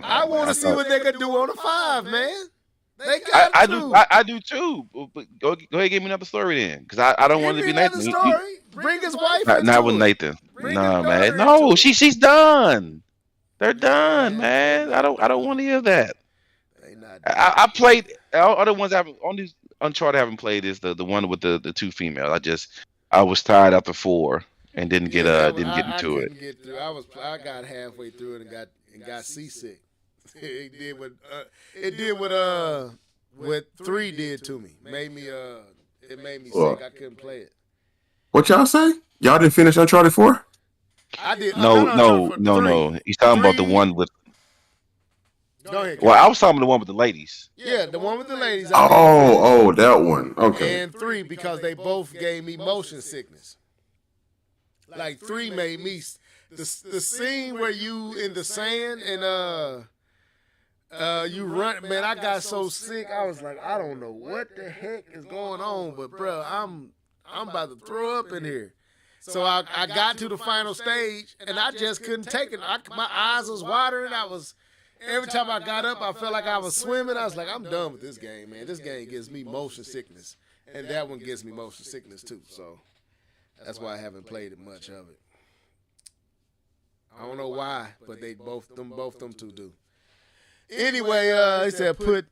I want to see what they can do on a 5, man. They got I do too. But go ahead and give me another story then, because I don't want it to be Nathan. Bring his wife. Not with Nathan. No, man. No, she's done. They're done, man. I don't want to hear that. I played all the ones on these Uncharted I haven't played is the one with the 2 females. I was tired after 4 and didn't get into it. I got halfway through it and got seasick. It did what 3 did to me. It made me sick. I couldn't play it. What y'all say? Y'all didn't finish Uncharted 4? I did. No. He's talking about the one with. Go ahead. Well, I was talking about the one with the ladies. Yeah, the one with the ladies. Oh, that one. Okay. And 3 because they both gave me motion sickness. Like 3 made me the scene where you in the sand and you run. Man, I got so sick. I was like, I don't know what the heck is going on, but bro, I'm about to throw up in here. So I got to the final stage and I just couldn't take it. My eyes was watering. every time I got up, I felt like I was swimming. I was like, I'm done with this game, man. This game gives me motion sickness, and that one gives me motion sickness too. So that's why I haven't played it much of it. I don't know why, but both them two do. Anyway, he said put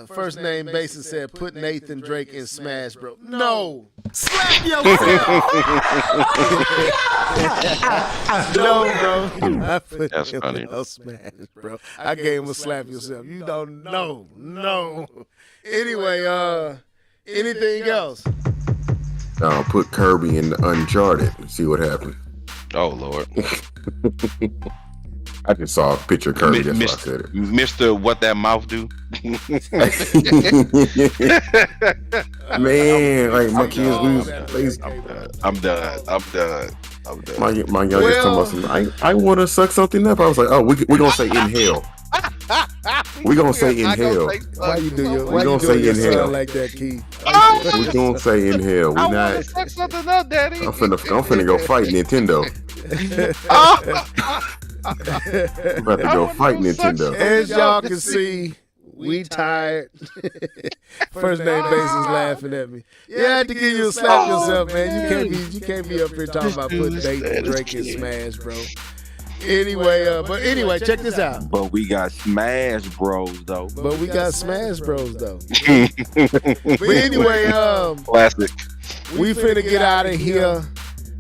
first name basis said put Nathan Drake in Smash, bro. No, slap yourself. No, bro. I put That's him funny. in Smash, bro. I gave him a slap yourself. You don't know. No. Anyway, anything else? Put Kirby in Uncharted and see what happens. Oh Lord. I just saw a picture of Kirby. That's why I said it. Mr. What That Mouth Do? Man, like my kids, I'm done. my youngest told me, I want to suck something up. I was like, oh, we gonna say inhale. We gonna say inhale. Why you do your We gonna say inhale like that, Keith? We gonna say inhale. We not. Suck something up, Daddy. I'm finna go fight Nintendo. I'm about to go fight Nintendo. As y'all can see, we tired. First name basis laughing at me. Yeah, I had to give you a slap yourself, man. You can't be up here talking about putting Nathan Drake in Smash, bro. Anyway, check this out. But we got Smash Bros though. But anyway, Classic. we finna get out of here.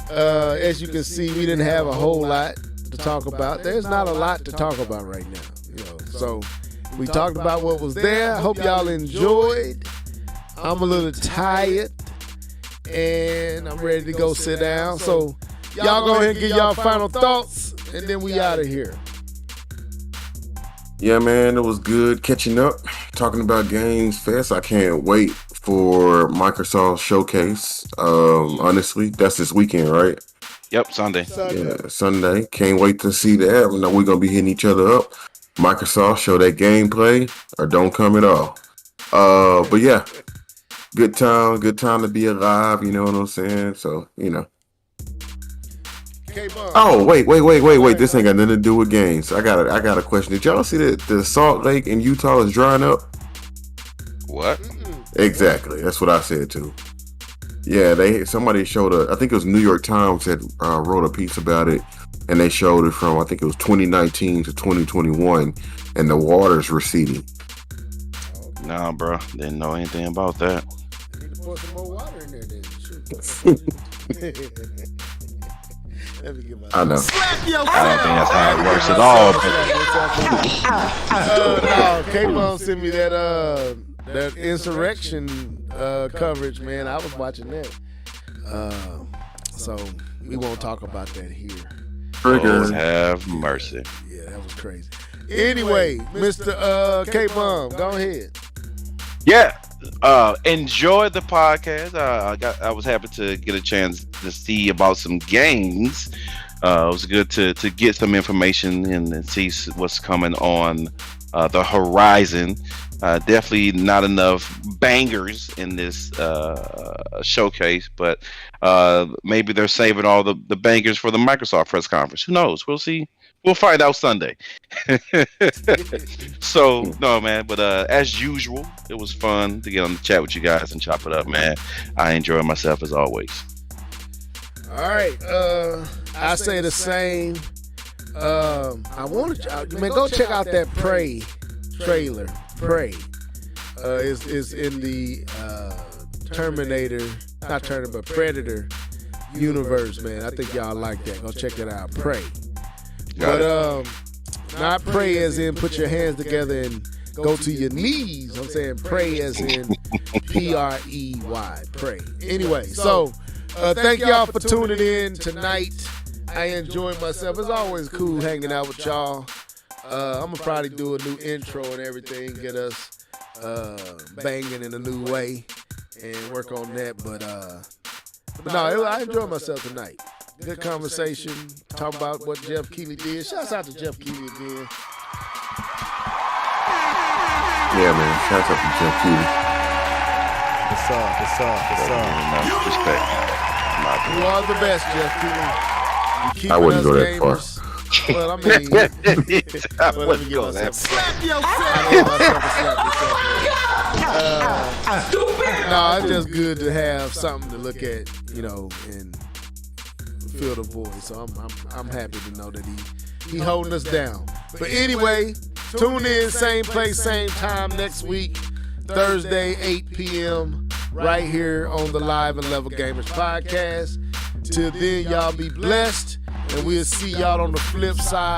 As you can see, we didn't have a whole lot to talk about. There's not a lot to talk about right now, So we talked about what was there. Hope y'all enjoyed. I'm a little tired, and I'm ready to go sit down. So y'all go ahead and give y'all final thoughts, and then we out of here. Yeah, man, it was good catching up, talking about Games Fest. I can't wait for Microsoft Showcase. Honestly, that's this weekend, right? Yep, Sunday. Yeah, Sunday. Can't wait to see that. We know we're gonna be hitting each other up. Microsoft show that gameplay or don't come at all. But yeah, good time to be alive. You know what I'm saying? So Oh, wait. This ain't got nothing to do with games. I got a question. Did y'all see that the Salt Lake in Utah is drying up? What? Exactly. That's what I said too. Yeah, somebody showed I think it was New York Times that wrote a piece about it, and they showed it from, I think it was 2019 to 2021, and the water's receding. Nah, bro. Didn't know anything about that. You need to pour some more water in there, then. Shoot. Let me get my I know. I don't think that's how it works at all. No, K-Bone sent me that insurrection coverage, man. I was watching that. So we won't talk about that here. Lord have mercy. Yeah, that was crazy. Anyway, Mr. K-Bone, go ahead. Yeah. Enjoyed the podcast. I was happy to get a chance to see about some games. It was good to get some information and see what's coming on the horizon. Definitely not enough bangers in this showcase, but maybe they're saving all the bangers for the Microsoft press conference. Who knows? We'll see. We'll find out Sunday. So, no, man. But as usual, it was fun to get on the chat with you guys and chop it up, man. I enjoy myself as always. All right. I say the same. I want to, man, go check out that Prey trailer. Prey is in the Predator universe, man. I think y'all like that. Go check it out. Prey. But not pray as in put your hands together and go to your knees. I'm saying pray as in P-R-E-Y. Pray. Anyway, so thank y'all for tuning in tonight. I enjoyed myself. It's always cool hanging out with y'all. I'm going to probably do a new intro and everything, get us banging in a new way and work on that. But no, I enjoyed myself tonight. Good conversation. Talk about what Jeff Keighley did. Shouts out to Jeff Keighley again. Yeah, man. Shouts out to Jeff Keighley. What's up? Respect. You are the best, Jeff Keighley. I wouldn't go that far. Well, I mean, well, let me give go, myself a Slap slap. yourself. I gave myself a slap myself. No, it's just good to have something to look at, you know, and feel the voice. So I'm happy to know that he holding us down. But anyway, tune in, same place, same time next week, Thursday, 8 p.m. right here on the Live and Level Gamers podcast. Till then, y'all be blessed, and we'll see y'all on the flip side.